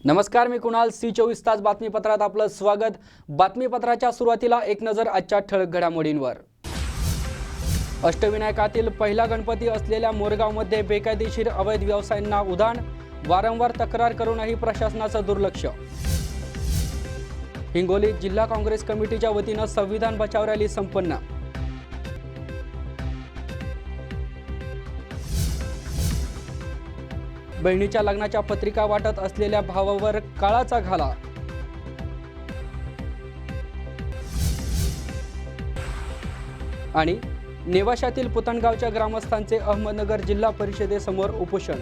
नमस्कार, मी कुणाल. C24 तास बातमीपत्रात आपलं स्वागत. बातमीपत्राच्या सुरुवातीला एक नजर आजच्या ठळक घडामोडींवर. अष्टविनायकातील पहिला गणपती असलेल्या मोरगावमध्ये बेकायदेशीर अवैध व्यवसायांना उधाण. वारंवार तक्रार करूनही प्रशासनाचं दुर्लक्ष. हिंगोलीत जिल्हा काँग्रेस कमिटीच्या वतीनं संविधान बचाव रॅली संपन्न. बहिणीच्या लग्नाच्या पत्रिका वाटत असलेल्या भावावर काळाचा घाला. आणि नेवाशातील पुतणगावच्या ग्रामस्थांचे अहमदनगर जिल्हा परिषदेसमोर उपोषण.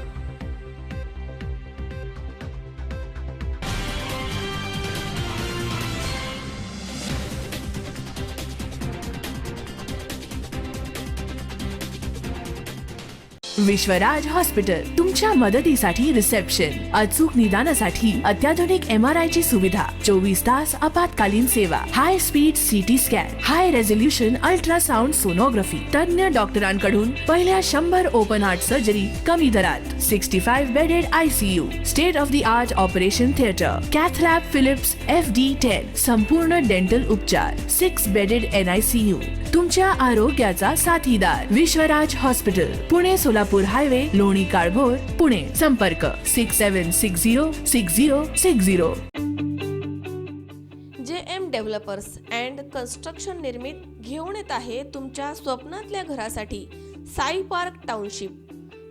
विश्वराज हॉस्पिटल तुमच्या मदतीसाठी रिसेप्शन, अचूक निदानासाठी अत्याधुनिक MRI ची सुविधा, 24 तास आपत्कालीन सेवा, हाय स्पीड CT स्कॅन, हाय रेझोल्युशन अल्ट्रासाउंड सोनोग्राफी, तज्ञ डॉक्टरांकडून पहिल्या 100 ओपन हार्ट सर्जरी कमी दरात, 65 bedded ICU, state of the art operation theatre, cath lab Philips FD10, संपूर्ण डेंटल उपचार, 6 बेडेड NICU, तुमच्या आरोग्याचा साथीदार. Vishwaraj hospital, Pune Solapur highway, Loni Kalbhor, Pune. संपर्क 67606060. JM डेव्हलपर्स अँड कन्स्ट्रक्शन निर्मित घेऊन येत आहे तुमच्या स्वप्नातल्या घरासाठी साई पार्क टाउनशिप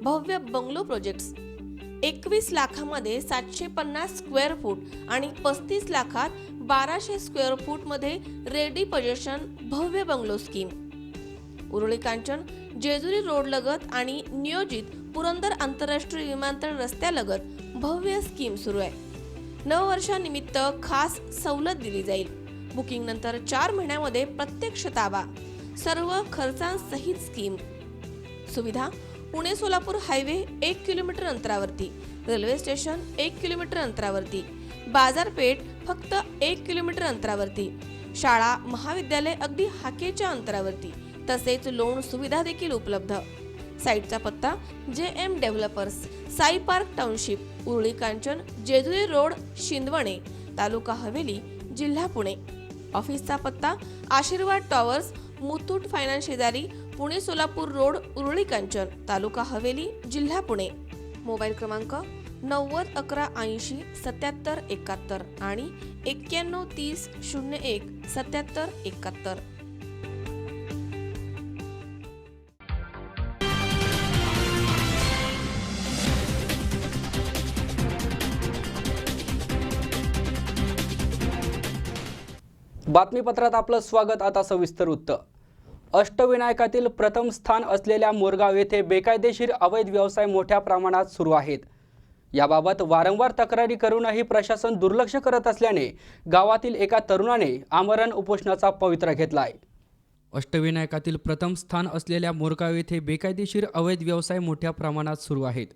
भव्य बंगलो प्रोजेक्ट्स. 21 लाखामध्ये 750 स्क्वेअर फूट आणि 35 लाखात 1200 स्क्वेअर फूट मध्ये रेडी पोझिशन भव्य bungalow scheme. Uruli Kanchan Jejuri road लगत आणि नियोजित पुरंदर आंतरराष्ट्रीय विमानतळ रस्त्यालगत भव्य स्कीम सुरू आहे. नववर्षानिमित्त खास सवलत दिली जाईल. बुकिंग नंतर 4 महिन्यामध्ये प्रत्यक्ष ताबा, सर्व खर्चांसहित स्कीम. सुविधा पुणे सोलापूर हायवे 1 किलोमीटर अंतरावरती, रेल्वे स्टेशन 1 किलोमीटर अंतरावरती, बाजारपेठ फक्त 1 किलोमीटर अंतरावरती, शाळा महाविद्यालय अगदी हाकेच्या अंतरावरती, तसेच लोन सुविधा देखील उपलब्ध. साईटचा पत्ता JM Developers, Sai Park Township, Uruli Kanchan, Jejuri Road, Shindawane, taluka Haveli, जिल्हा पुणे. ऑफिसचा पत्ता आशीर्वाद टॉवर्स, मुथूट फायनान्स शेजारी, पुणे सोलापूर रोड, उरुळी कांचन, तालुका हवेली, जिल्हा पुणे. मोबाईल क्रमांक 90 11 80 77 71 आणि 91 30 01 77 71. बातमीपत्रात आपलं स्वागत. आता सविस्तर वृत्त. अष्टविनायकातील प्रथम स्थान असलेल्या मोरगाव येथे बेकायदेशीर अवैध व्यवसाय मोठ्या प्रमाणात सुरू आहेत. याबाबत वारंवार तक्रारी करूनही प्रशासन दुर्लक्ष करत असल्याने गावातील एका तरुणाने आमरण उपोषणाचा पवित्रा घेतलाय. अष्टविनायकातील प्रथम स्थान असलेल्या मोरगाव येथे बेकायदेशीर अवैध व्यवसाय मोठ्या प्रमाणात सुरू आहेत.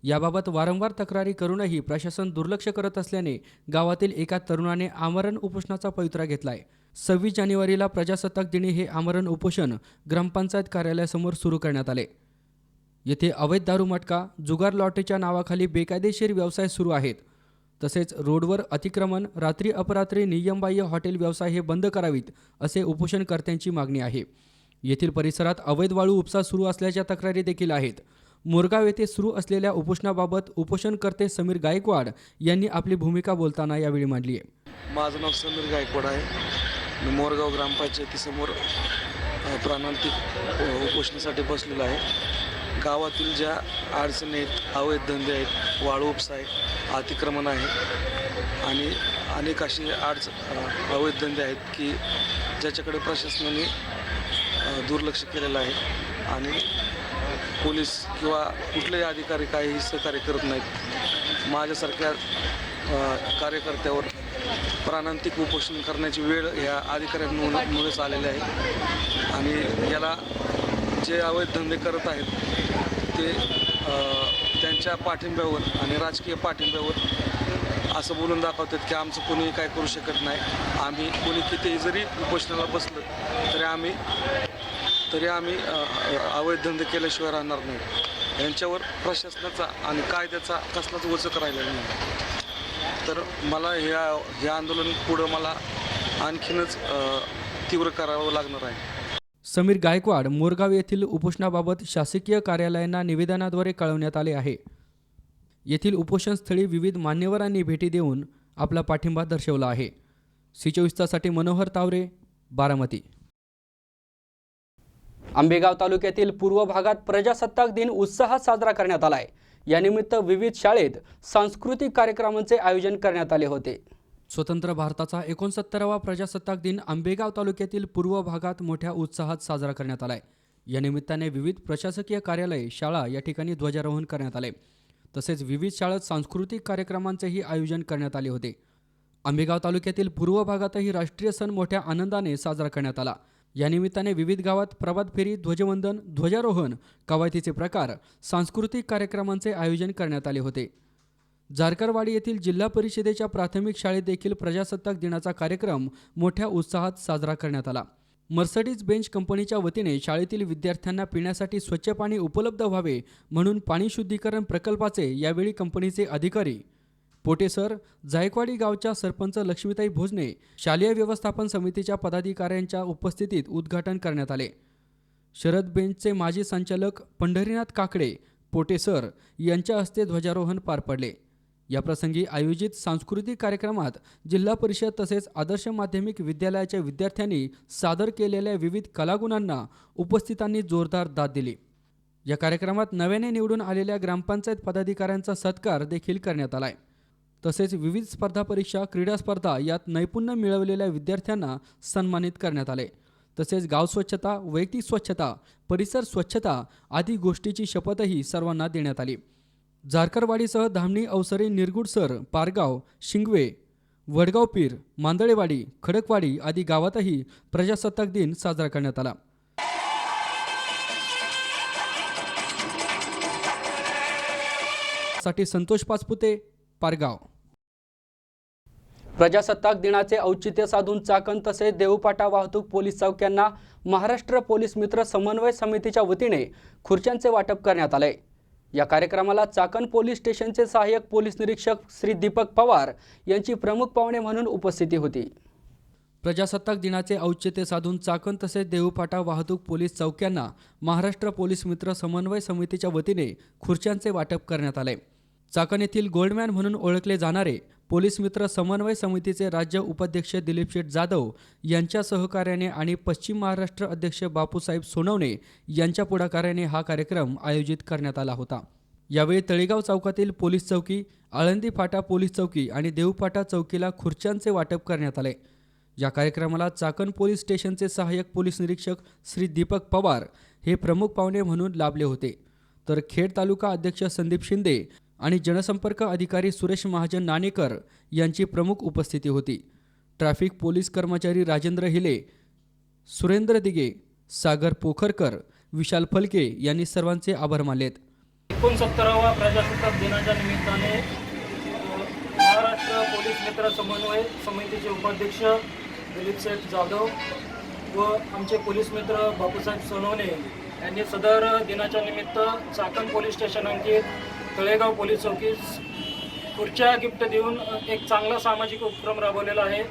याबाबत वारंवार तक्रारी करूनही प्रशासन दुर्लक्ष करत असल्याने गावातील एका तरुणाने आमरण उपोषणाचा पवित्रा घेतलाय. 26 जानेवारीला प्रजासत्ताक दिनी हे आमरण उपोषण ग्रामपंचायत कार्यालयासमोर सुरू करण्यात आले. येथे अवैध दारू मटका, जुगार लॉटरीच्या नावाखाली बेकायदेशीर व्यवसाय सुरू आहेत. तसेच रोडवर अतिक्रमण, रात्री अपरात्री नियमबाह्य हॉटेल व्यवसाय हे बंद करावीत असे उपोषणकर्त्यांची मागणी आहे. येथील परिसरात अवैध वाळू उपसा सुरू असल्याच्या तक्रारी देखील आहेत. मोरगाव येथे सुरू असलेल्या उपोषणाबाबत उपोषणकर्ते समीर गायकवाड यांनी आपली भूमिका बोलताना यावेळी मांडली आहे. माझं नाव समीर गायकवाड आहे. मी मोरगाव ग्रामपंचायतीसमोर प्राणांतिक उपोषणासाठी बसलेलो आहे. गावातील ज्या अडचणी आहेत, अवैध धंदे आहेत, वाळू उपसा आहे, अतिक्रमण आहे आणि अनेक असे अवैध धंदे आहेत की ज्याच्याकडे प्रशासनाने दुर्लक्ष केलेलं आहे आणि पोलीस किंवा कुठलेही अधिकारी काहीही सहकार्य करत नाहीत. माझ्यासारख्या कार्यकर्त्यावर प्राणांतिक उपोषण करण्याची वेळ ह्या अधिकाऱ्यांमुळेच आलेली आहे आणि याला जे अवैध धंदे करत आहेत ते त्यांच्या पाठिंब्यावर आणि राजकीय पाठिंब्यावर असं बोलून दाखवतात की आमचं कोणीही काय करू शकत नाही. आम्ही कोणी कितीही जरी उपोषणाला बसलं तरी आम्ही अवैध धंदे केल्याशिवाय राहणार नाही. यांच्यावर प्रशासनाचा आणि कायद्याचा कसलाच वचक राहिलेला नाही. तर मला हे आंदोलन पुढं मला आणखीनच तीव्र करावं लागणार आहे. समीर गायकवाड मोरगाव येथील उपोषणाबाबत शासकीय कार्यालयांना निवेदनाद्वारे कळवण्यात आले आहे. येथील उपोषणस्थळी विविध मान्यवरांनी भेटी देऊन आपला पाठिंबा दर्शवला आहे. सी24 तासाठी मनोहर तावरे, बारामती. आंबेगाव तालुक्यातील पूर्व भागात प्रजासत्ताक दिन उत्साहात साजरा करण्यात आलाय. यानिमित्त विविध शाळेत सांस्कृतिक कार्यक्रमांचे आयोजन करण्यात आले होते. स्वतंत्र भारताचा 69वा प्रजासत्ताक दिन आंबेगाव तालुक्यातील पूर्व भागात मोठ्या उत्साहात साजरा करण्यात आलाय. या निमित्ताने विविध प्रशासकीय कार्यालय, शाळा या ठिकाणी ध्वजारोहण करण्यात आले. तसेच विविध शाळेत सांस्कृतिक कार्यक्रमांचेही आयोजन करण्यात आले होते. आंबेगाव तालुक्यातील पूर्व भागातही राष्ट्रीय सण मोठ्या आनंदाने साजरा करण्यात आला. या निमित्ताने विविध गावात प्रभात फेरी, ध्वजवंदन, ध्वजारोहण, कवायतीचे प्रकार, सांस्कृतिक कार्यक्रमांचे आयोजन करण्यात आले होते. जारकरवाडी येथील जिल्हा परिषदेच्या प्राथमिक शाळेत देखील प्रजासत्ताक दिनाचा कार्यक्रम मोठ्या उत्साहात साजरा करण्यात आला. मर्सडीज बेंच कंपनीच्या वतीने शाळेतील विद्यार्थ्यांना पिण्यासाठी स्वच्छ पाणी उपलब्ध व्हावे म्हणून पाणी शुद्धीकरण प्रकल्पाचे यावेळी कंपनीचे अधिकारी पोटेसर, जायकवाडी गावच्या सरपंच लक्ष्मीताई भोजने, शालेय व्यवस्थापन समितीच्या पदाधिकाऱ्यांच्या उपस्थितीत उद्घाटन करण्यात आले. शरद बेंचचे माजी संचालक पंढरीनाथ काकडे, पोटेसर यांच्या हस्ते ध्वजारोहण पार पडले. याप्रसंगी आयोजित सांस्कृतिक कार्यक्रमात जिल्हा परिषद तसेच आदर्श माध्यमिक विद्यालयाच्या विद्यार्थ्यांनी सादर केलेल्या विविध कलागुणांना उपस्थितांनी जोरदार दाद दिली. या कार्यक्रमात नव्याने निवडून आलेल्या ग्रामपंचायत पदाधिकाऱ्यांचा सत्कार देखील करण्यात आलाय. तसेच विविध स्पर्धा परीक्षा, क्रीडा स्पर्धा यात नैपुण्य मिळवलेल्या विद्यार्थ्यांना सन्मानित करण्यात आले. तसेच गाव स्वच्छता, वैयक्तिक स्वच्छता, परिसर स्वच्छता आदी गोष्टीची शपथही सर्वांना देण्यात आली. जारकरवाडीसह धामणी, अवसरे, निरगुडसर, पारगाव, शिंगवे, वडगाव पीर, मांदळेवाडी, खडकवाडी आदी गावातही प्रजासत्ताक दिन साजरा करण्यात आला. साठी संतोष पाचपुते, पारगाव. प्रजासत्ताक दिनाचे औचित्य साधून चाकण तसेच देऊपाटा वाहतूक पोलीस चौक्यांना महाराष्ट्र पोलीस मित्र समन्वय समितीच्या वतीने खुर्च्यांचे वाटप करण्यात आले. या कार्यक्रमाला चाकण पोलीस स्टेशनचे सहाय्यक पोलीस निरीक्षक श्री दीपक पवार यांची प्रमुख पाहुणे म्हणून उपस्थिती होती. प्रजासत्ताक दिनाचे औचित्य साधून चाकण तसेच देऊपाटा वाहतूक पोलीस चौक्यांना महाराष्ट्र पोलीस मित्र समन्वय समितीच्या वतीने खुर्च्यांचे वाटप करण्यात आले. चाकण येथील गोल्डमॅन म्हणून ओळखले जाणारे पोलीस मित्र समन्वय समितीचे राज्य उपाध्यक्ष दिलीप शेठ जाधव यांच्या सहकार्याने आणि पश्चिम महाराष्ट्र अध्यक्ष बापूसाहेब सोनवणे यांच्या पुढाकाराने हा कार्यक्रम आयोजित करण्यात आला होता. यावेळी तळेगाव चौकातील पोलीस चौकी, आळंदी फाटा पोलीस चौकी आणि देऊपाटा चौकीला खुर्च्यांचे वाटप करण्यात आले. या कार्यक्रमाला चाकण पोलीस स्टेशनचे सहाय्यक पोलीस निरीक्षक श्री दीपक पवार हे प्रमुख पाहुणे म्हणून लाभले होते. तर खेड तालुका अध्यक्ष संदीप शिंदे आणि जनसंपर्क अधिकारी सुरेश महाजन नाणेकर यांची प्रमुख उपस्थिती होती. ट्रॅफिक पोलीस कर्मचारी राजेंद्र हिले, सुरेंद्र दिगे, सागर पोखरकर, विशाल फलके यांनी सर्वांचे आभार मानलेत. 69वा प्रजासत्ताक दिनाच्या निमित्ताने महाराष्ट्र पोलीस मित्र समन्वय समितीचे उपाध्यक्ष दिलीप शेठ जाधव व आमचे पोलीस मित्र बापूसाहेब सोनवणे यांनी सदर दिनाच्या निमित्त चाकण पोलीस स्टेशन अंकित तळेगाव पोलीस चौकीस खुर्च्या गिफ्ट देऊन एक चांगला सामाजिक उपक्रम राबवलेला आहे.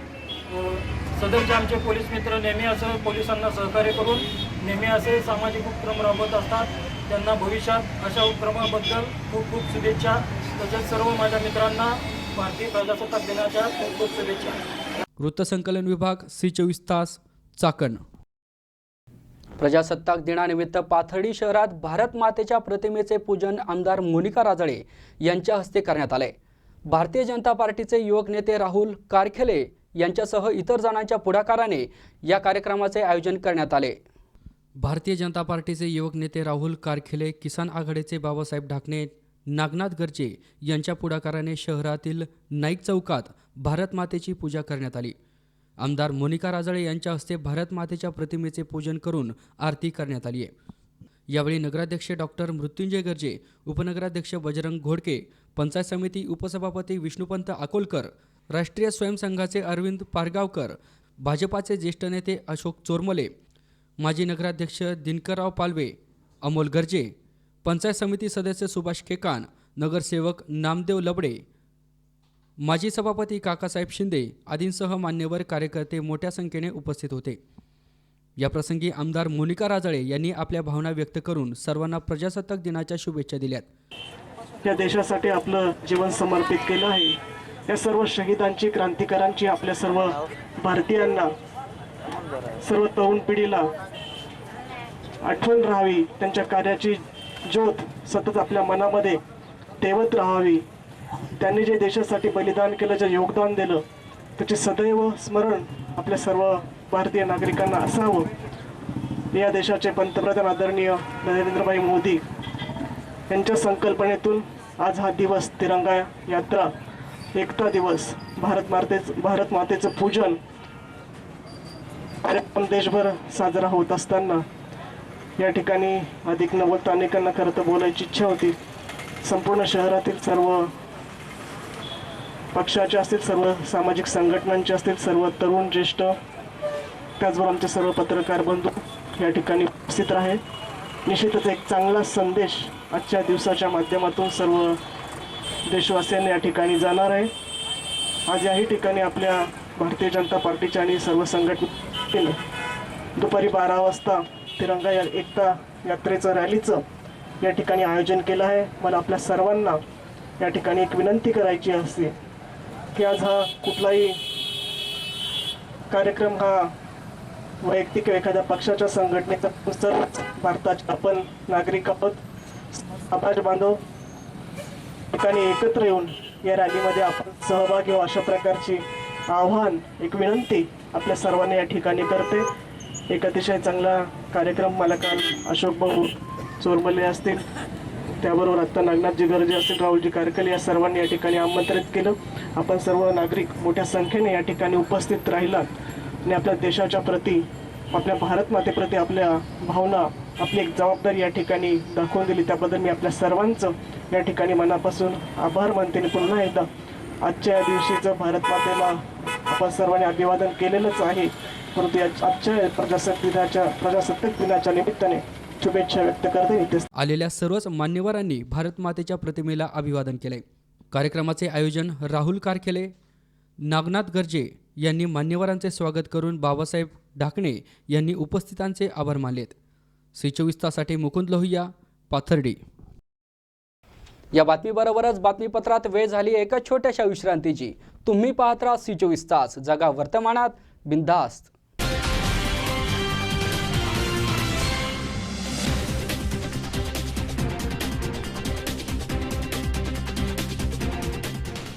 सदरचे आमचे पोलीस मित्र नेहमी असं पोलिसांना सहकार्य करून नेहमी असे सामाजिक उपक्रम राबवत असतात. त्यांना भविष्यात अशा उपक्रमाबद्दल खूप खूप शुभेच्छा. तसेच सर्व माझ्या मित्रांना भारतीय प्रजासत्ताक दिनाच्या खूप खूप शुभेच्छा. वृत्तसंकलन विभाग, सी24 तास, चाकण. प्रजासत्ताक दिनानिमित्त पाथर्डी शहरात भारत मातेच्या प्रतिमेचे पूजन आमदार मोनिका राजळे यांच्या हस्ते करण्यात आले. भारतीय जनता पार्टीचे युवक नेते राहुल कारखेले यांच्यासह इतर जणांच्या पुढाकाराने या कार्यक्रमाचे आयोजन करण्यात आले. भारतीय जनता पार्टीचे युवक नेते राहुल कारखेले, किसान आघाडीचे बाबासाहेब ढाकणे, नागनाथ गर्जे यांच्या पुढाकाराने शहरातील नाईक चौकात भारत मातेची पूजा करण्यात आली. आमदार मोनिका राजळे यांच्या हस्ते भारत मातेच्या प्रतिमेचे पूजन करून आरती करण्यात आली आहे. यावेळी नगराध्यक्ष डॉक्टर मृत्युंजय गर्जे, उपनगराध्यक्ष बजरंग घोडके, पंचायत समिती उपसभापती विष्णुपंत अकोलकर, राष्ट्रीय स्वयंसंघाचे अरविंद पारगावकर, भाजपाचे ज्येष्ठ नेते अशोक चोरमले, माजी नगराध्यक्ष दिनकरराव पालवे, अमोल गर्जे, पंचायत समिती सदस्य सुभाष केकान, नगरसेवक नामदेव लबडे, माजी सभापती काकासाहेब शिंदे आदींसह मान्यवर कार्यकर्ते मोठ्या संख्येने उपस्थित होते. याप्रसंगी आमदार मोनिका राजळे यांनी आपल्या भावना व्यक्त करून सर्वांना प्रजासत्ताक दिनाच्या शुभेच्छा दिल्यात. या देशासाठी आपलं जीवन समर्पित केलं आहे. या सर्व शहीदांची, क्रांतिकारांची, आपल्या सर्व भारतीयांना, सर्व तरुण पिढीला आठवण राहावी. त्यांच्या कार्याची ज्योत सतत आपल्या मनामध्ये तेवत राहावी. त्यांनी जे देशासाठी बलिदान केलं, जे योगदान दिलं, त्याचे सदैव स्मरण आपल्या सर्व भारतीय नागरिकांना असावं. या देशाचे पंतप्रधान आदरणीय नरेंद्रभाई मोदी यांच्या संकल्पनेतून आज हा दिवस, तिरंगा यात्रा, एकता दिवस, भारत मातेचं पूजन कार्यक्रम देशभर साजरा होत असताना या ठिकाणी अधिक न बोलता अनेकांना खरं तर बोलायची इच्छा होती. संपूर्ण शहरातील सर्व पक्षाचे असतील, सर्व सामाजिक संघटनांचे असतील, सर्व तरुण, ज्येष्ठ, त्याचबरोबर आमचे सर्व पत्रकार बंधू या ठिकाणी उपस्थित आहे. निश्चितच एक चांगला संदेश आजच्या दिवसाच्या माध्यमातून सर्व देशवासियांनी या ठिकाणी जाणार आहे. आज याही ठिकाणी आपल्या भारतीय जनता पार्टीच्या आणि सर्व संघटनेने दुपारी 12 वाजता तिरंगा एकता यात्रेचं, रॅलीचं या ठिकाणी आयोजन केलं आहे. मला आपल्या सर्वांना या ठिकाणी एक विनंती करायची असते की आज हा कुठलाही कार्यक्रम हा वैयक्तिक एखाद्या पक्षाच्या संघटनेचा, सर्व भारताचे आपण नागरिक आहोत, समाज बांधव ठिकाणी एकत्र येऊन या रॅलीमध्ये आपण सहभागी व्हावं, अशा प्रकारची आव्हान, एक विनंती आपल्या सर्वांना या ठिकाणी करते. एक अतिशय चांगला कार्यक्रम मला काल अशोक भाऊ चोरमले असतील, त्याबरोबर आत्ता नागनाथजी गर्जे असतील, राहुलजी कारकले, या सर्वांनी या ठिकाणी आमंत्रित केलं. आपण सर्व नागरिक मोठ्या संख्येने या ठिकाणी उपस्थित राहिलात आणि आपल्या देशाच्या प्रती, आपल्या भारत मातेप्रती आपल्या भावना, आपली एक जबाबदारी या ठिकाणी दाखवून दिली. त्याबद्दल मी आपल्या सर्वांचं या ठिकाणी मनापासून आभार मानते. आणि पुन्हा एकदा आजच्या या दिवशीचं भारत मातेला आपण सर्वांनी अभिवादन केलेलंच आहे, परंतु आजच्या प्रजासत्ताक दिनाच्या निमित्ताने शुभेच्छा व्यक्त करते. आलेल्या सर्वच मान्यवरांनी भारत मातेच्या प्रतिमेला अभिवादन केले. कार्यक्रमाचे आयोजन राहुल कारखेले, नागनाथ गर्जे यांनी मान्यवरांचे स्वागत करून बाबासाहेब ढाकणे यांनी उपस्थितांचे आभार मानलेत. C24 तासाठी मुकुंद लोहिया, पाथर्डी. या बातमीबरोबरच बातमीपत्रात वेळ झाली एका छोट्याशा विश्रांतीची. तुम्ही पाहत राहा C24 तास, जगा वर्तमानात, बिनधास्त.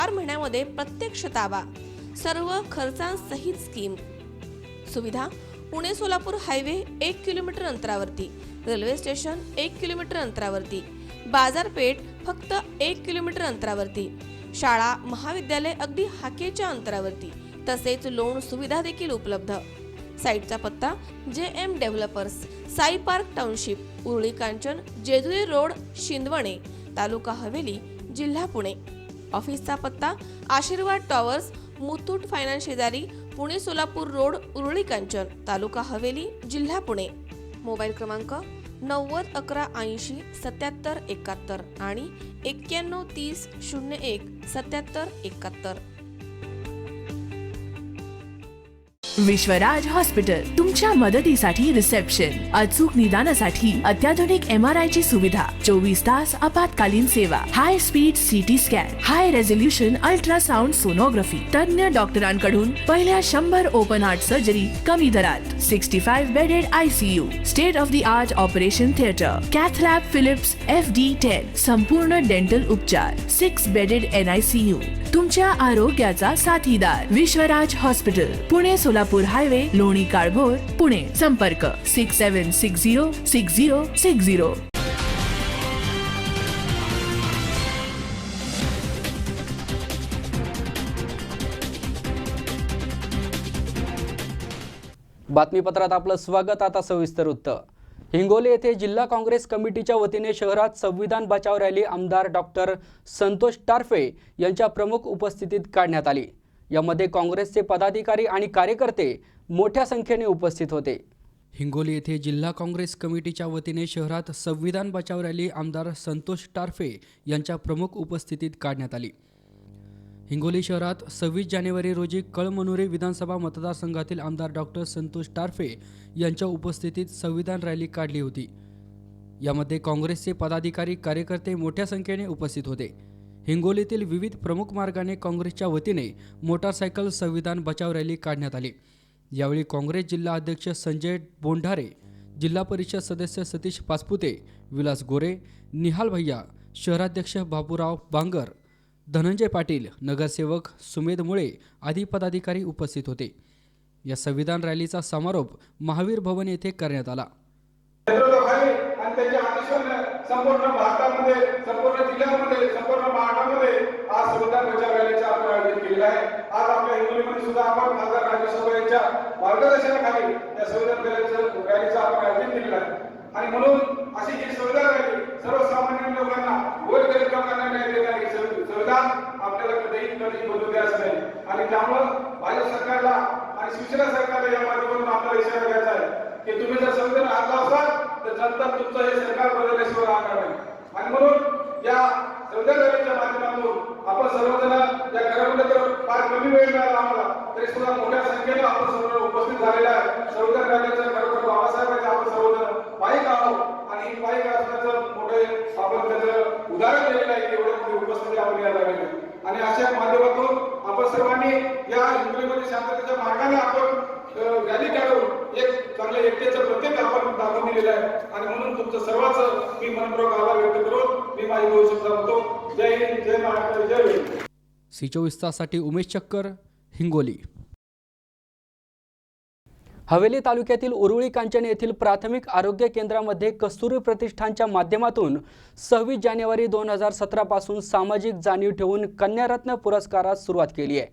महिन्यामध्ये प्रत्यक्ष ताबा, सर्व खर्चांसहित स्कीम सुविधा. पुणे सोलापूर हायवे 1 किलोमीटर अंतरावरती, रेल्वे स्टेशन 1 किलोमीटर अंतरावरती, बाजारपेठ फक्त 1 किलोमीटर अंतरावरती, शाळा महाविद्यालय अगदी हाकेच्या अंतरावरती, तसेच लोन सुविधा देखील उपलब्ध. साईटचा पत्ता JM Developers, Sai Park Township, Uruli Kanchan, Jejuri Road, Shindawane, taluka Haveli, जिल्हा पुणे. ऑफिसचा पत्ता आशीर्वाद टॉवर्स, मुथूट फायनान्स शेजारी, पुणे सोलापूर रोड, उरुळी कांचन, तालुका हवेली, जिल्हा पुणे. मोबाईल क्रमांक 90 11 80 77 71 आणि 91 30 01 77 71. विश्वराज हॉस्पिटल, तुमच्या मदतीसाठी रिसेप्शन, अचूक निदानासाठी अत्याधुनिक MRI ची सुविधा, 24 तास आपत्कालीन सेवा, हाय स्पीड CT स्कॅन, हाय रेझोल्युशन अल्ट्रासाउंड सोनोग्राफी, तज्ञ डॉक्टरांकडून पहिल्या 100 ओपन हार्ट सर्जरी कमी दरात, 65 bedded ICU, state of the art operation theatre, cath lab Philips FD10, संपूर्ण डेंटल उपचार, 6 बेडेड NICU. तुमच्या आरोग्याचा साथीदार विश्वराज हॉस्पिटल, पुणे सोलापूर हायवे, लोणी काळभोर, पुणे. संपर्क 67606060. बातमीपत्रात आपलं स्वागत. आता सविस्तर वृत्त. हिंगोली येथे जिल्हा काँग्रेस कमिटीच्या वतीने शहरात संविधान बचाव रॅली आमदार डॉक्टर संतोष टारफे यांच्या प्रमुख उपस्थितीत काढण्यात आली. यामध्ये काँग्रेसचे पदाधिकारी आणि कार्यकर्ते मोठ्या संख्येने उपस्थित होते. हिंगोली येथे जिल्हा काँग्रेस कमिटीच्या वतीने शहरात संविधान बचाव रॅली आमदार संतोष टारफे यांच्या प्रमुख उपस्थितीत काढण्यात आली. हिंगोली शहरात 26 जानेवारी रोजी कळमनुरी विधानसभा मतदारसंघातील आमदार डॉक्टर संतोष टारफे यांच्या उपस्थितीत संविधान रॅली काढली होती. यामध्ये काँग्रेसचे पदाधिकारी कार्यकर्ते मोठ्या संख्येने उपस्थित होते. हिंगोलीतील विविध प्रमुख मार्गाने काँग्रेसच्या वतीने मोटारसायकल संविधान बचाव रॅली काढण्यात आली. यावेळी काँग्रेस जिल्हा अध्यक्ष संजय बोंढारे, जिल्हा परिषद सदस्य सतीश पाचपुते, विलास गोरे, निहाल भैया, शहराध्यक्ष बाबूराव बांगर, धनंजय पाटील, नगरसेवक सुमेध मुळे आदी पदाधिकारी उपस्थित होते. या संविधान रॅलीचा समारोप महावीर भवन येथे करण्यात आला. नेतृत्वाखाली आणि त्यांच्या आदेशाने संपूर्ण भारतामध्ये, संपूर्ण जिल्ह्यामध्ये, संपूर्ण महाराष्ट्रामध्ये आज संविधान बचाव रॅलीचा आपण आयोजन केलेला आहे. आज आपल्या हिंगोलीमध्ये सुद्धा आपण खासदार राजेशभाऊ यांच्या मार्गदर्शनाखाली या संविधान रॅलीचं आपण आयोजन केलेलं आहे. आणि म्हणून अशी ही संविधान रॅली सर्वसामान्य लोकांना, गोरगरीब लोकांना न्याय देणारी संविधान आपल्याला कधीही बदलू द्यायचं नाही. आणि त्यामुळं भाजप सरकारला आणि शिवसेना सरकारला या माध्यमातून आपल्याला इशारा द्यायचा आहे की तुम्ही जर संविधान आणला असाल तर जनता तुमचं हे सरकार बदलल्याशिवाय राहणार नाही. आणि म्हणून या संविधान रॅलीच्या माध्यमातून आपण सर्वजण या घरामध्ये तर फार कमी वेळ मिळाला आम्हाला, तरी सुद्धा मोठ्या संख्येने आपण सर्व उपस्थित झालेला आहे. संविधान रॅलीच्या खरोखर बाबासाहेबांचे आपण सर्वजण पायिक आहोत आणि ही पायिक असण्याचं मोठे आपण त्याचं उदाहरण दिलेलं आहे की एवढ्या मोठी उपस्थिती आपण या रॅलीमध्ये. आणि अशा माध्यमातून आपण सर्वांनी या हिंगोलीमध्ये शांततेच्या मार्गाने आपण रॅली काढून एक चांगल्या एकतेचं प्रत्येक आपण दाखवून दिलेलं आहे. आणि म्हणून तुमचं सर्वांचं मी मनपूर्वक आभार व्यक्त करून मी माझी बोलू शकतो. जय हिंद, जय महाराष्ट्र, जय हिंद. C24 तासाठी उमेश चक्कर, हिंगोली. हवेली तालुक्यातील उरुळी कांचन येथील प्राथमिक आरोग्य केंद्रामध्ये कस्तुरी प्रतिष्ठानच्या माध्यमातून 26 जानेवारी 2017 पासून सामाजिक जाणीव ठेवून कन्यारत्न पुरस्कारास सुरुवात केली आहे.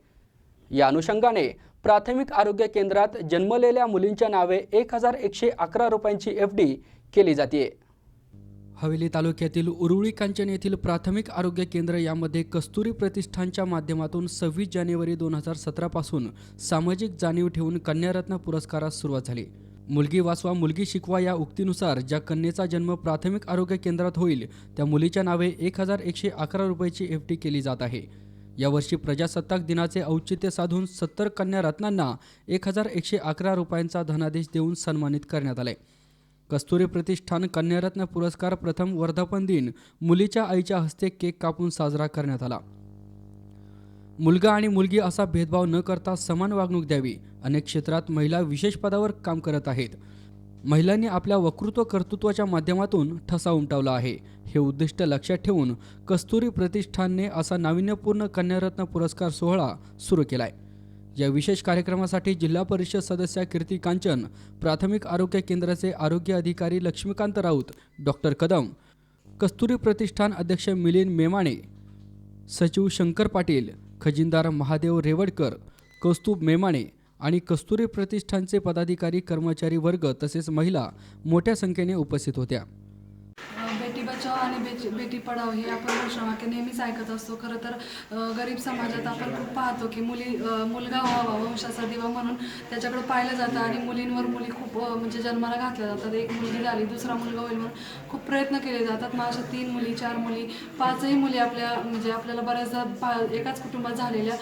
या अनुषंगाने प्राथमिक आरोग्य केंद्रात जन्मलेल्या मुलींच्या नावे 1111 रुपयांची FD केली जाते. हवेली तालुक्यातील उरुळी कांचन येथील प्राथमिक आरोग्य केंद्र यामध्ये कस्तुरी प्रतिष्ठानच्या माध्यमातून 26 जानेवारी 2017 पासून सामाजिक जाणीव ठेवून कन्यारत्न पुरस्कारास सुरुवात झाली. मुलगी वाचवा मुलगी शिकवा या उक्तीनुसार ज्या कन्येचा जन्म प्राथमिक आरोग्य केंद्रात होईल त्या मुलीच्या नावे 1111 रुपयाची FD केली जात आहे. यावर्षी प्रजासत्ताक दिनाचे औचित्य साधून 70 कन्यारत्नांना 1111 रुपयांचा धनादेश देऊन सन्मानित करण्यात आले. कस्तुरी प्रतिष्ठान कन्यारत्न पुरस्कार प्रथम वर्धापन दिन मुलीच्या आईच्या हस्ते केक कापून साजरा करण्यात आला. मुलगा आणि मुलगी असा भेदभाव न करता समान वागणूक द्यावी. अनेक क्षेत्रात महिला विशेष पदावर काम करत आहेत. महिलांनी आपल्या वक्तृत्व कर्तृत्वाच्या माध्यमातून ठसा उमटवला आहे. हे उद्दिष्ट लक्षात ठेवून कस्तुरी प्रतिष्ठानने असा नाविन्यपूर्ण कन्यारत्न पुरस्कार सोहळा सुरू केलाय. या विशेष कार्यक्रमासाठी जिल्हा परिषद सदस्य कीर्ती कांचन, प्राथमिक आरोग्य केंद्राचे आरोग्य अधिकारी लक्ष्मीकांत राऊत, डॉक्टर कदम, कस्तुरी प्रतिष्ठान अध्यक्ष मिलिंद मेमाणे, सचिव शंकर पाटील, खजिनदार महादेव रेवडकर, कौस्तुभ मेमाणे आणि कस्तुरी प्रतिष्ठानचे पदाधिकारी, कर्मचारी वर्ग तसेच महिला मोठ्या संख्येने उपस्थित होत्या. बेटी बचाव आणि बेटी पढाव हे आपण घोषणावाक्य नेहमीच ऐकत असतो. खरं तर गरीब समाजात आपण खूप पाहतो की मुलगा व्हावा, वंशाचा दिवा म्हणून त्याच्याकडे पाहिलं जातं आणि मुलींवर मुली खूप म्हणजे जन्माला घातल्या जातात. एक मुलगी झाली, दुसरा मुलगा होईल म्हणून खूप प्रयत्न केले जातात. मग अशा 3 मुली, 4 मुली, 5ही मुली आपल्याला बऱ्याचदा एकाच कुटुंबात झालेल्या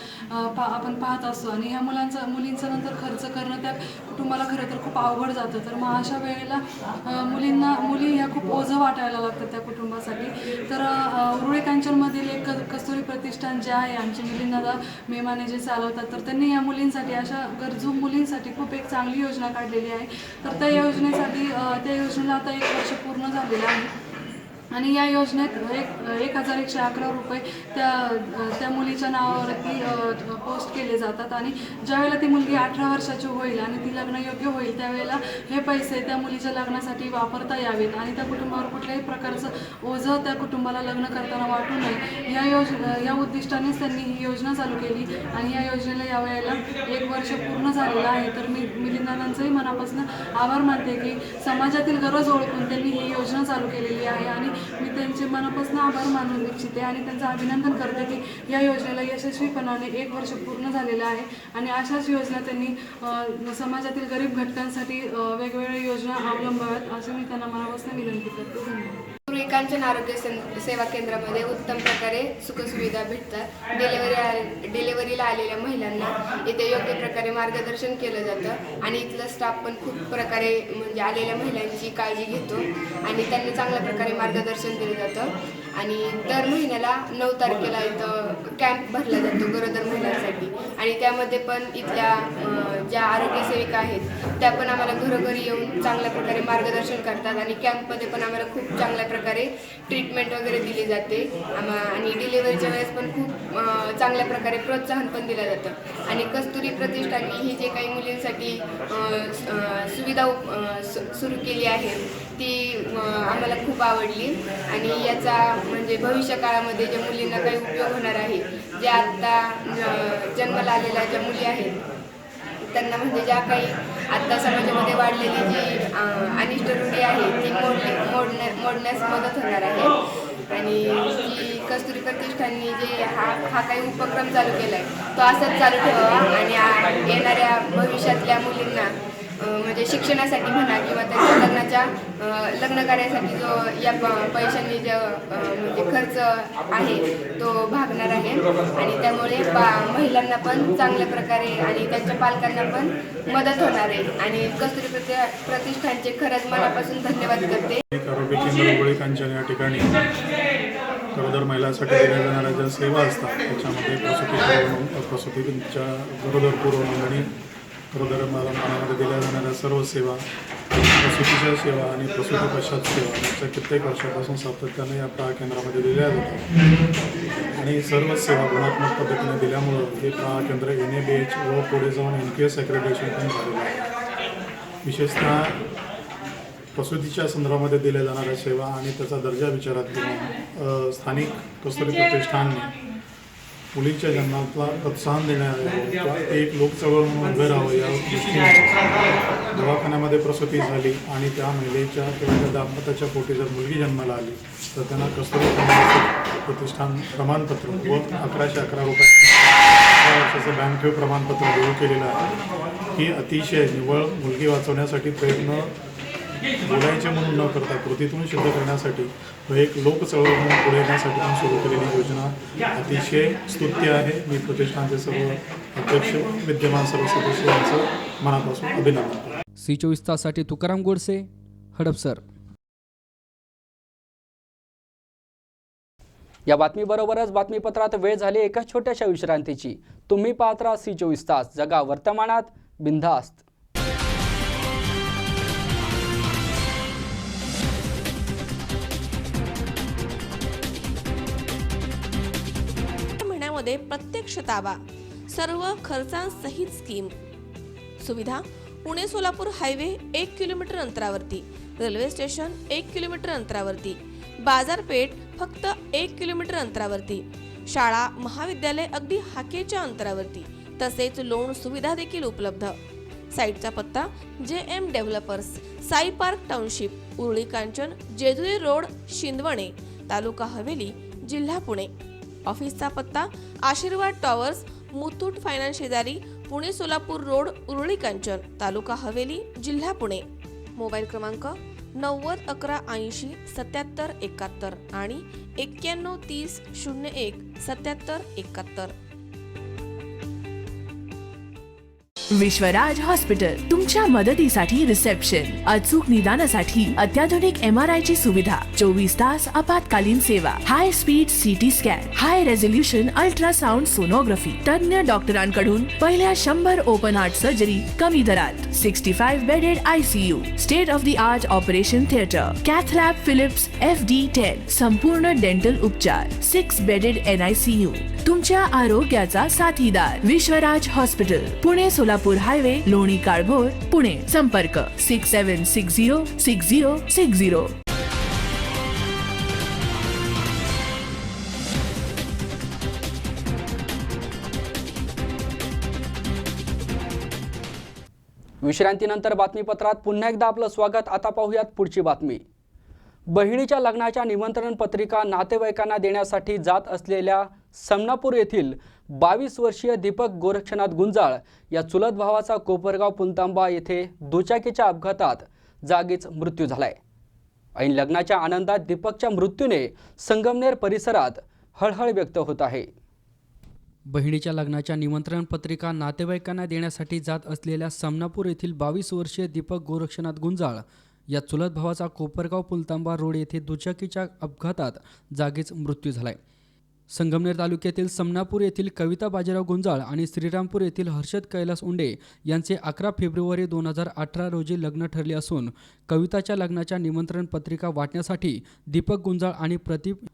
आपण पाहत असतो. आणि ह्या मुलींचं नंतर खर्च करणं त्या कुटुंबाला खरं तर खूप अवघड जातं. तर मग अशा वेळेला मुली ह्या खूप ओझं वाटायला लागतात त्या कुटुंबासाठी. तर उरुळी कांचनमधील एक कस्तुरी प्रतिष्ठान जे आहे, आमचे मिलिंद मेमाने जे चालवतात, तर त्यांनी या मुलींसाठी, अशा गरजू मुलींसाठी खूप एक चांगली योजना काढलेली आहे. तर त्या योजनेला आता 1 वर्ष पूर्ण झालेलं आहे. आणि या योजनेत 1111 रुपये त्या मुलीच्या नावावरती पोस्ट केले जातात. आणि ज्यावेळेला ती मुलगी 18 वर्षाची होईल आणि ती लग्नयोग्य होईल त्यावेळेला हे पैसे त्या मुलीच्या लग्नासाठी वापरता यावेत आणि त्या कुटुंबावर कुठल्याही प्रकारचं ओझं त्या कुटुंबाला लग्न करताना वाटू नये. या उद्दिष्टानेच त्यांनी ही योजना चालू केली. आणि या योजनेला यावेळेला 1 वर्ष पूर्ण झालेलं आहे. तर मी मिलिंदांचंही मनापासून आभार मानते की समाजातील गरज ओळखून त्यांनी ही योजना चालू केलेली आहे. आणि मी त्यांचे मनापासून आभार मानू इच्छिते आणि त्यांचं अभिनंदन करते की या योजनेला यशस्वीपणाने 1 वर्ष पूर्ण झालेलं आहे. आणि अशाच योजना त्यांनी समाजातील गरीब घटकांसाठी वेगवेगळ्या योजना अवलंबाव्यात असे मी त्यांना मनापासून विनंती करते. धन्यवाद. उरुळी कांचन आरोग्य सेवा केंद्रामध्ये उत्तम प्रकारे सुखसुविधा भेटतात. डिलेवरीला आलेल्या महिलांना इथे योग्य प्रकारे मार्गदर्शन केलं जातं आणि इथलं स्टाफ पण खूप प्रकारे म्हणजे आलेल्या महिलांची काळजी घेतो आणि त्यांना चांगल्या प्रकारे मार्गदर्शन दिलं जातं. आणि दर महिन्याला 9 तारखेला इथं कॅम्प भरला जातो गरोदर महिलांसाठी आणि त्यामध्ये पण इथल्या ज्या आरोग्य सेविका आहेत त्या पण आम्हाला घरोघरी येऊन चांगल्या प्रकारे मार्गदर्शन करतात आणि कॅम्पमध्ये पण आम्हाला खूप चांगल्या प्रकारे ट्रीटमेंट वगैरे दिली जाते आणि डिलिव्हरीच्या वेळेस पण खूप चांगल्या प्रकारे प्रोत्साहन पण दिलं जातं. आणि कस्तुरी प्रतिष्ठानने ही जे काही मुलींसाठी सुविधा सुरू केली आहे ती आम्हाला खूप आवडली आणि याचा म्हणजे भविष्य काळामध्ये ज्या मुलींना काही उपयोग होणार आहे, ज्या आत्ता जन्माला आलेल्या ज्या मुली आहेत त्यांना म्हणजे ज्या काही आत्ता समाजामध्ये वाढलेली जी अनिष्ट रूढी आहे ती मोडण्यास मदत होणार आहे. आणि जी कस्तुरी प्रतिष्ठानने जे हा काही उपक्रम चालू केला आहे तो असाच चालू ठेवावा आणि येणाऱ्या भविष्यातल्या मुलींना म्हणजे शिक्षणासाठी म्हणा किंवा त्यांच्या लग्न कार्यासाठी जो या पैशांनी जो म्हणजे खर्च आहे तो भागणार आहे आणि त्यामुळे महिलांना पण चांगल्या प्रकारे आणि त्यांच्या पालकांना पण मदत होणार आहे. आणि कस्तुरी प्रतिष्ठानचे खरंच मनापासून धन्यवाद करते. आरोग्य केंद्र उरळी कांचन या ठिकाणी गरोदर महिलांसाठी दिल्या जाणाऱ्या ज्या सेवा असतात त्याच्यामध्ये प्रसूतीच्या गरोदर पूर्व नोंदणी, गरोदर मनामध्ये दिल्या जाणाऱ्या सर्व सेवा, प्रसूतीच्या सेवा आणि प्रसूती पश्चात सेवा याच्या कित्येक वर्षापासून सातत्याने या प्रहा केंद्रामध्ये दिल्या जातात आणि सर्व सेवा गुणात्मक पद्धतीने दिल्यामुळं हे प्रहा केंद्र NABH व पुढे जाऊन NQS ॲक्रेडिटेशन पण झालेलं आहे. विशेषतः प्रसूतीच्या संदर्भामध्ये दिल्या जाणाऱ्या सेवा आणि त्याचा दर्जा विचारात घेऊन स्थानिक कस्तुरी प्रतिष्ठानने मुलींच्या जन्माला प्रोत्साहन देण्यात किंवा एक लोकचळवळ म्हणून उभे राहावं या दृष्टीने दवाखान्यामध्ये प्रसूती झाली आणि त्या महिलेच्या किंवा त्या दाम्पत्याच्या पोटी जर मुलगी जन्माला आली तर त्यांना कस्तुरी प्रतिष्ठान प्रमाणपत्र व 1111 वर्षाचं बँक ठेव प्रमाणपत्र देऊ केलेलं आहे. ही अतिशय निव्वळ मुलगी वाचवण्यासाठी प्रयत्न बोलायचे म्हणून न करता कृतीतून सिद्ध करण्यासाठी व एक लोकचळवळ म्हणून पुढे येण्यासाठी पण सुरू केलेली योजना अतिशय स्तुत्य आहे. मी प्रतिष्ठानचे सर्व अध्यक्ष विद्यमान सर्व सदस्य यांचं मनापासून अभिनंदन करतो. C24 ताससाठी तुकाराम गोडसे, हडपसर. या बातमीबरोबरच बातमीपत्रात वेळ झाली एका छोट्याशा विश्रांतीची. तुम्ही पाहत राहा C24 तास, जगा वर्तमानात बिनधास्त. महिन्यामध्ये प्रत्यक्ष ताबा, सर्व खर्चांसहित स्कीम सुविधा. पुणे सोलापूर हायवे 1 किलोमीटर अंतरावरती, रेल्वे स्टेशन 1 किलोमीटर अंतरावरती, बाजारपेठ फक्त 1 किलोमीटर अंतरावरती, शाळा महाविद्यालय अगदी हाकेच्या अंतरावरती, तसेच लोन सुविधा देखील उपलब्ध. साईटचा पत्ता JM Developers, Sai Park Township, Uruli Kanchan, Jejuri Road, Shindawane, taluka Haveli, जिल्हा पुणे. ऑफिसचा पत्ता आशीर्वाद टॉवर्स, मुथूट फायनान्स शेजारी, पुणे सोलापूर रोड, उरळी कांचन, तालुका हवेली, जिल्हा पुणे. मोबाईल क्रमांक 90 11 80 77 71 आणि 91 30 01 77 71. विश्वराज हॉस्पिटल तुमच्या मदतीसाठी रिसेप्शन, अचूक निदानासाठी अत्याधुनिक MRI ची सुविधा, 24 तास आपत्कालीन सेवा, हाय स्पीड CT स्कॅन, हाय रेझोल्युशन अल्ट्रासाउंड सोनोग्राफी, तज्ञ डॉक्टरांकडून पहिल्या 100 ओपन हार्ट सर्जरी कमी दरात, 65 bedded ICU, state of the art operation theatre, cath lab Philips FD10, संपूर्ण डेंटल उपचार, 6 बेडेड NICU. तुमच्या आरोग्याचा साथीदार विश्वराज हॉस्पिटल, पुणे सोलापूर हायवे, लोणी काळभोर, पुणे. संपर्क 67606060. विश्रांतीनंतर बातमीपत्रात पुन्हा एकदा आपलं स्वागत. आता पाहूयात पुढची बातमी. बहिणीच्या लग्नाच्या निमंत्रण पत्रिका नातेवाईकांना देण्यासाठी जात असलेल्या समनापूर येथील 22 वर्षीय दीपक गोरक्षनाथ गुंजाळ या चुलत भावाचा कोपरगाव पुंतांबा येथे दुचाकीच्या अपघातात जागीच मृत्यू झालाय. ऐन लग्नाच्या आनंदात दीपकच्या मृत्यूने संगमनेर परिसरात हळहळ व्यक्त होत आहे. बहिणीच्या लग्नाच्या निमंत्रण पत्रिका नातेवाईकांना देण्यासाठी जात असलेल्या समनापूर येथील 22 वर्षीय दीपक गोरक्षनाथ गुंजाळ या चुलत भावाचा कोपरगाव पुलतांबा रोड येथे दुचाकीच्या अपघातात जागीच मृत्यू झालाय. संगमनेर तालुक्यातील समनापूर येथील कविता बाजीराव गुंजाळ आणि श्रीरामपूर येथील हर्षद कैलास उंडे यांचे 11 फेब्रुवारी 2018 रोजी लग्न ठरले असून कविताच्या लग्नाच्या निमंत्रण पत्रिका वाटण्यासाठी दीपक गुंजाळ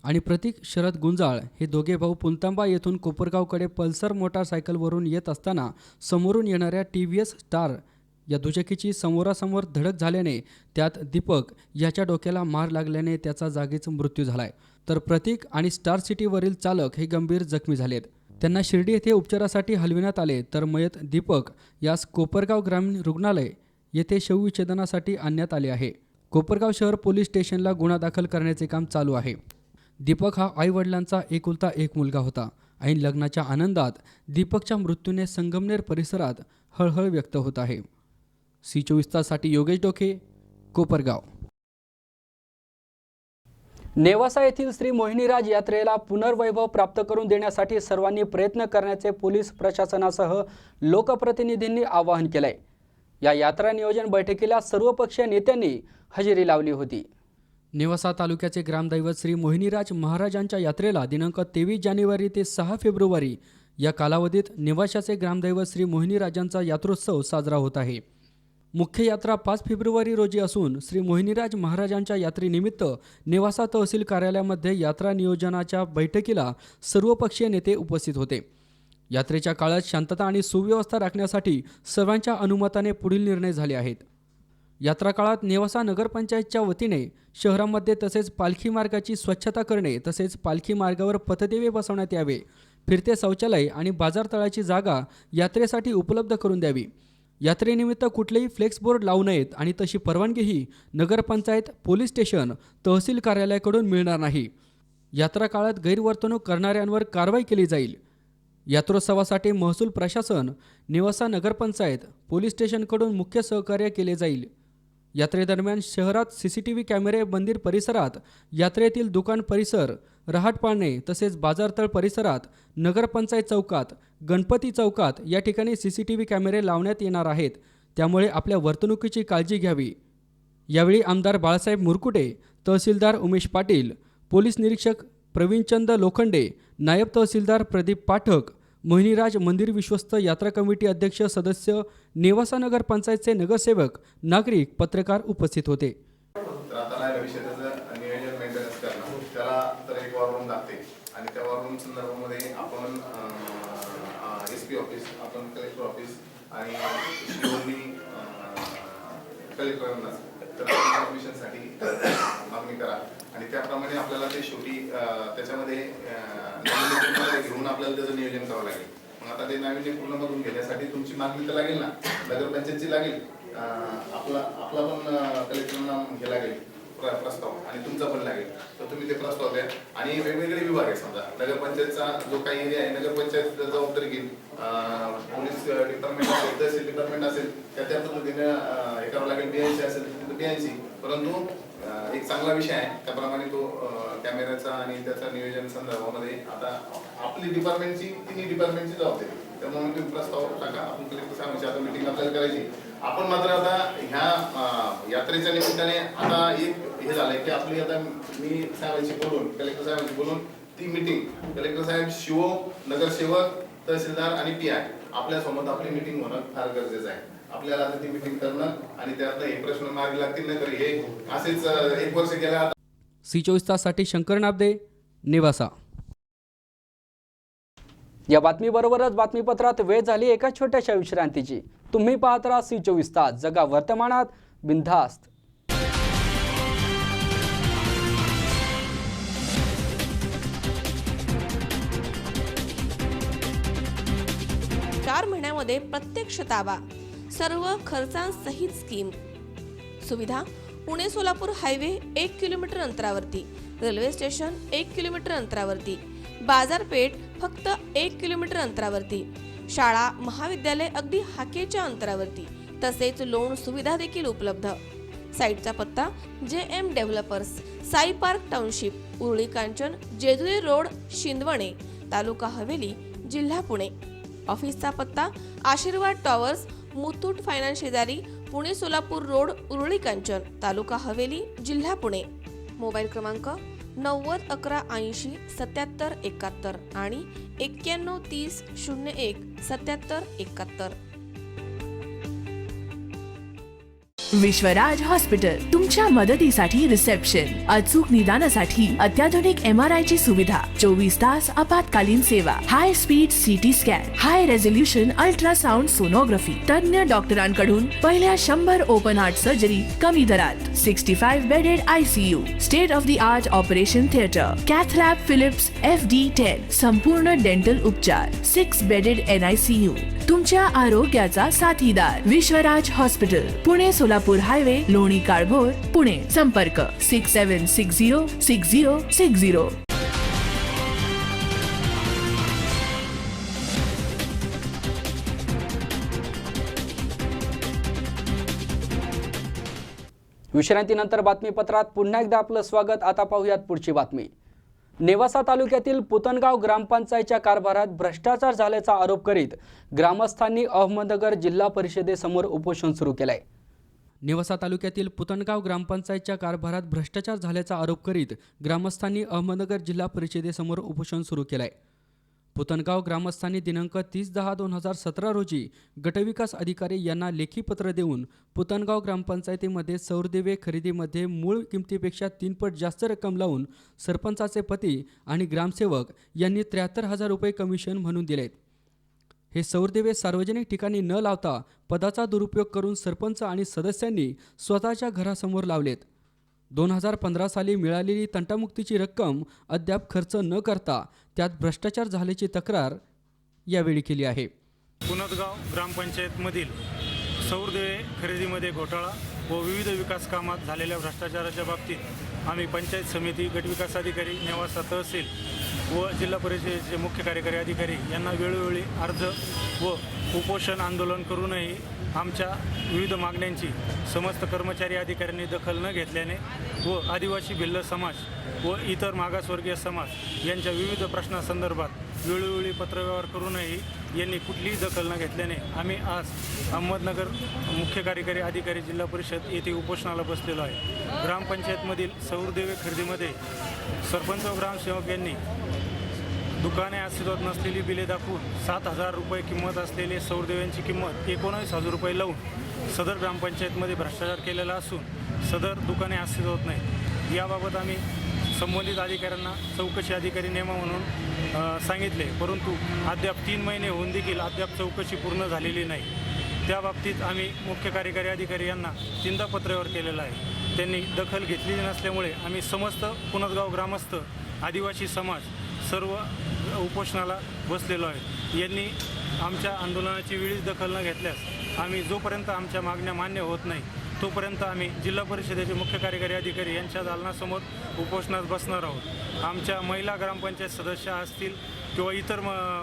आणि प्रतीक शरद गुंजाळ हे दोघे भाऊ पुलतांबा येथून कोपरगावकडे पल्सर मोटारसायकलवरून येत असताना समोरून येणाऱ्या TVS स्टार या दुचाकीची समोरासमोर धडक झाल्याने त्यात दीपक याच्या डोक्याला मार लागल्याने त्याचा जागीच मृत्यू झालाय. तर प्रतीक आणि स्टार सिटीवरील चालक हे गंभीर जखमी झालेत. त्यांना शिर्डी येथे उपचारासाठी हलविण्यात आले तर मयत दीपक यास कोपरगाव ग्रामीण रुग्णालय येथे शवविच्छेदनासाठी आणण्यात आले आहे. कोपरगाव शहर पोलीस स्टेशनला गुन्हा दाखल करण्याचे काम चालू आहे. दीपक हा आईवडिलांचा एकुलता एक मुलगा होता. ऐन लग्नाच्या आनंदात दीपकच्या मृत्यूने संगमनेर परिसरात हळहळ व्यक्त होत आहे. C24 ताससाठी योगेश डोके, कोपरगाव. नेवासा येथील श्री मोहिनीराज यात्रेला पुनर्वैभव प्राप्त करून देण्यासाठी सर्वांनी प्रयत्न करण्याचे पोलीस प्रशासनासह लोकप्रतिनिधींनी आवाहन केलंय. या यात्रा नियोजन बैठकीला सर्वपक्षीय नेत्यांनी हजेरी लावली होती. नेवासा तालुक्याचे ग्रामदैवत श्री मोहिनीराज महाराजांच्या यात्रेला दिनांक 23 जानेवारी ते 6 फेब्रुवारी या कालावधीत नेवाशाचे ग्रामदैवत श्री मोहिनीराजांचा यात्रोत्सव साजरा होत आहे. मुख्य यात्रा 5 फेब्रुवारी रोजी असून श्री मोहिनीराज महाराजांच्या यात्रेनिमित्त नेवासा तहसील कार्यालयामध्ये यात्रा नियोजनाच्या बैठकीला सर्वपक्षीय नेते उपस्थित होते. यात्रेच्या काळात शांतता आणि सुव्यवस्था राखण्यासाठी सर्वांच्या अनुमताने पुढील निर्णय झाले आहेत. यात्रा काळात नेवासा नगरपंचायतच्या वतीने शहरामध्ये तसेच पालखी मार्गाची स्वच्छता करणे तसेच पालखी मार्गावर पथदिवे बसवण्यात यावे. फिरते शौचालय आणि बाजारतळाची जागा यात्रेसाठी उपलब्ध करून द्यावी. यात्रेनिमित्त कुठलेही फ्लेक्स बोर्ड लावू नयेत आणि तशी परवानगीही नगरपंचायत, पोलीस स्टेशन, तहसील कार्यालयाकडून मिळणार नाही. यात्रा काळात गैरवर्तणूक करणाऱ्यांवर कारवाई केली जाईल. यात्रोत्सवासाठी महसूल प्रशासन, नेवासा नगरपंचायत, पोलीस स्टेशनकडून मुख्य सहकार्य केले जाईल. यात्रेदरम्यान शहरात CCTV कॅमेरे, मंदिर परिसरात, यात्रेतील दुकान परिसर, रहाटपाळणे तसेच बाजारतळ परिसरात, नगरपंचायत चौकात, गणपती चौकात या ठिकाणी CCTV कॅमेरे लावण्यात येणार आहेत. त्यामुळे आपल्या वर्तणुकीची काळजी घ्यावी. यावेळी आमदार बाळासाहेब मुरकुटे, तहसीलदार उमेश पाटील, पोलीस निरीक्षक प्रवीणचंद लोखंडे, नायब तहसीलदार प्रदीप पाठक, मोहिनीराज मंदिर विश्वस्त यात्रा कमिटी अध्यक्ष सदस्य, नेवासा नगर पंचायतचे नगरसेवक, नागरिक, पत्रकार उपस्थित होते. तर आता भविष्याचं नियोजन मेंटेनन्स करणं त्याला तर एक वॉर रूम लागते आणि त्या वॉर रूम संदर्भामध्ये आपण SP ऑफिस, आपण कलेक्टर ऑफिस आणि शिवोनी कलेक्टरांना तर परमिशनसाठी मागणी करा आणि त्याप्रमाणे आपल्याला ते शेवटी त्याच्यामध्ये घेऊन आपल्याला त्याचं नियोजन करावं लागेल. मग आता ते नाविन्यपूर्णमधून घेण्यासाठी तुमची मागणी तर लागेल ना, नगरपंचायतची लागेल, आपला पण कलेक्टरना हे लागेल प्रस्ताव आणि तुमचा पण लागेल. तर तुम्ही ते प्रस्ताव द्या आणि वेगवेगळे विभाग आहे. समजा नगरपंचायतचा जो काही एरिया आहे नगरपंचायत जबाबदारी घेईल, पोलीस डिपार्टमेंट असेल, तहसील डिपार्टमेंट असेल, त्या पद्धतीने हे करावं लागेल. BNC असेल तिथे BNC. परंतु एक चांगला विषय आहे त्याप्रमाणे तो कॅमेऱ्याचा आणि त्याचा नियोजन संदर्भामध्ये आता आपली डिपार्टमेंटची, तिन्ही डिपार्टमेंटची जबाबदारी. त्यामुळे तुम्ही प्रस्ताव टाका. आपण कलेक्टर साहेबांची आता मीटिंग आपल्याला करायची. आपण मात्र आता ह्या यात्रेच्या निमित्ताने आता एक हे झालंय की आपली आता मी साहेबांशी बोलून, कलेक्टर साहेबांशी बोलून ती मीटिंग कलेक्टर साहेब, शिवो, नगरसेवक, तहसीलदार आणि PI आपल्यासोबत आपली मीटिंग होणं फार गरजेचं आहे. आपल्याला आता ती मीटिंग करणं आणि त्यातनं हे प्रश्न मार्गी लागतील नाही तर हे असेच 1 वर्ष गेल्या. C24 ताससाठी शंकर नाबदे, नेवासा. या बातमीबरोबरच बातमीपत्रात वेळ झाली एका छोट्याशा विश्रांतीची. तुम्ही पाहत राहा C24 तास, जगा वर्तमानात, बिनधास्त. 4 महिन्यामध्ये प्रत्यक्ष ताबा, सर्व खर्चांसहित स्कीम. सुविधा: पुणे सोलापूर हायवे 1 किलोमीटर अंतरावरती, रेल्वे स्टेशन 1 किलोमीटर अंतरावरती, बाजारपेठ फक्त 1 किलोमीटर अंतरावरती, शाळा महाविद्यालय अगदी हाकेच्या अंतरावरती, तसेच लोन सुविधा देखील उपलब्ध. साईटचा पत्ता JM Developers, Sai Park Township, Uruli Kanchan, Jejuri Road, Shindawane, taluka Haveli, जिल्हा पुणे. ऑफिसचा पत्ता आशीर्वाद टॉवर्स, मुथूट फायनान्स शेजारी, पुणे सोलापूर रोड, उरुळी कांचन, तालुका हवेली, जिल्हा पुणे. मोबाईल क्रमांक 90 11 80 77 71 आणि 91 30 01 77 71. विश्वराज हॉस्पिटल तुमच्या मदतीसाठी रिसेप्शन, अचूक निदानासाठी अत्याधुनिक MRI ची सुविधा, 24 तास आपत्कालीन सेवा, हाय स्पीड CT स्कॅन, हाय रेझोल्युशन अल्ट्रासाउंड सोनोग्राफी, तज्ञ डॉक्टरांकडून पहिल्या 100 ओपन हार्ट सर्जरी कमी दरात, 65 bedded ICU, state of the art operation theatre, cath lab Philips FD10, संपूर्ण डेंटल उपचार, 6 बेडेड NICU. तुमच्या आरोग्याचा साथीदार विश्वराज हॉस्पिटल, पुणे सोलापूर हायवे, लोणी काळभोर, पुणे. संपर्क 67606060. विश्रांतीनंतर बातमीपत्रात पुन्हा एकदा आपलं स्वागत. आता पाहूयात पुढची बातमी. नेवासा तालुक्यातील पुतनगाव ग्रामपंचायतच्या कारभारात भ्रष्टाचार झाल्याचा आरोप करीत ग्रामस्थांनी अहमदनगर जिल्हा परिषदेसमोर उपोषण सुरू केलंय. नेवासा तालुक्यातील पुतनगाव ग्रामपंचायतच्या कारभारात भ्रष्टाचार झाल्याचा आरोप करीत ग्रामस्थांनी अहमदनगर जिल्हा परिषदेसमोर उपोषण सुरू केलंय. पुतनगाव ग्रामस्थांनी दिनांक 30/10/2017 रोजी गटविकास अधिकारी यांना लेखी पत्र देऊन पुतनगाव ग्रामपंचायतीमध्ये सौरदिवे खरेदीमध्ये मूळ किमतीपेक्षा 3 पट जास्त रक्कम लावून सरपंचाचे पती आणि ग्रामसेवक यांनी 73,000 रुपये कमिशन म्हणून दिलेत. हे सौरदिवे सार्वजनिक ठिकाणी न लावता पदाचा दुरुपयोग करून सरपंच आणि सदस्यांनी स्वतःच्या घरासमोर लावलेत. 2015 साली मिळालेली तंटामुक्तीची रक्कम अद्याप खर्च न करता त्यात भ्रष्टाचार झाल्याची तक्रार यावेळी केली आहे. पुनदगाव ग्रामपंचायतमधील सौरदिवे खरेदीमध्ये घोटाळा व विविध विकास कामात झालेल्या भ्रष्टाचाराच्या बाबतीत आम्ही पंचायत समिती, गटविकास अधिकारी, नेवासा तहसील व जिल्हा परिषदेचे मुख्य कार्यकारी अधिकारी यांना वेळोवेळी अर्ज व उपोषण आंदोलन करूनही आमच्या विविध मागण्यांची समस्त कर्मचारी अधिकाऱ्यांनी दखल न घेतल्याने व आदिवासी भिल्ल समाज व इतर मागासवर्गीय समाज यांच्या विविध प्रश्नासंदर्भात वेळोवेळी पत्रव्यवहार करूनही यांनी कुठलीही दखल न घेतल्याने आम्ही आज अहमदनगर मुख्य कार्यकारी अधिकारी जिल्हा परिषद येथे उपोषणाला बसलेलो आहे. ग्रामपंचायतमधील सौरदिवे खरेदीमध्ये सरपंच व ग्रामसेवक यांनी दुकाने अस्तित्वात नसलेली बिले दाखवून 7,000 रुपये किंमत असलेले सौरदिव्यांची किंमत 19,000 रुपये लावून सदर ग्रामपंचायतमध्ये भ्रष्टाचार केलेला असून सदर दुकाने अस्तित्वात नाही. याबाबत आम्ही संबंधित अधिकाऱ्यांना चौकशी अधिकारी नेमा म्हणून सांगितले, परंतु अद्याप 3 महिने होऊन देखील अद्याप चौकशी पूर्ण झालेली नाही. त्या बाबतीत आम्ही मुख्य कार्यकारी अधिकारी यांना 3दा पत्रव्यवहार केलेला आहे. त्यांनी दखल घेतलेली नसल्यामुळे आम्ही समस्त पुनदगाव ग्रामस्थ, आदिवासी समाज सर्व उपोषणाला बसलेलो आहे. यांनी आमच्या आंदोलनाची वेळीच दखल न घेतल्यास आम्ही जोपर्यंत आमच्या मागण्या मान्य होत नाही तोपर्यंत आम्ही जिल्हा परिषदेचे मुख्य कार्यकारी अधिकारी यांच्या दालनासमोर उपोषणास बसणार आहोत. आमच्या महिला ग्रामपंचायत सदस्य असतील किंवा इतर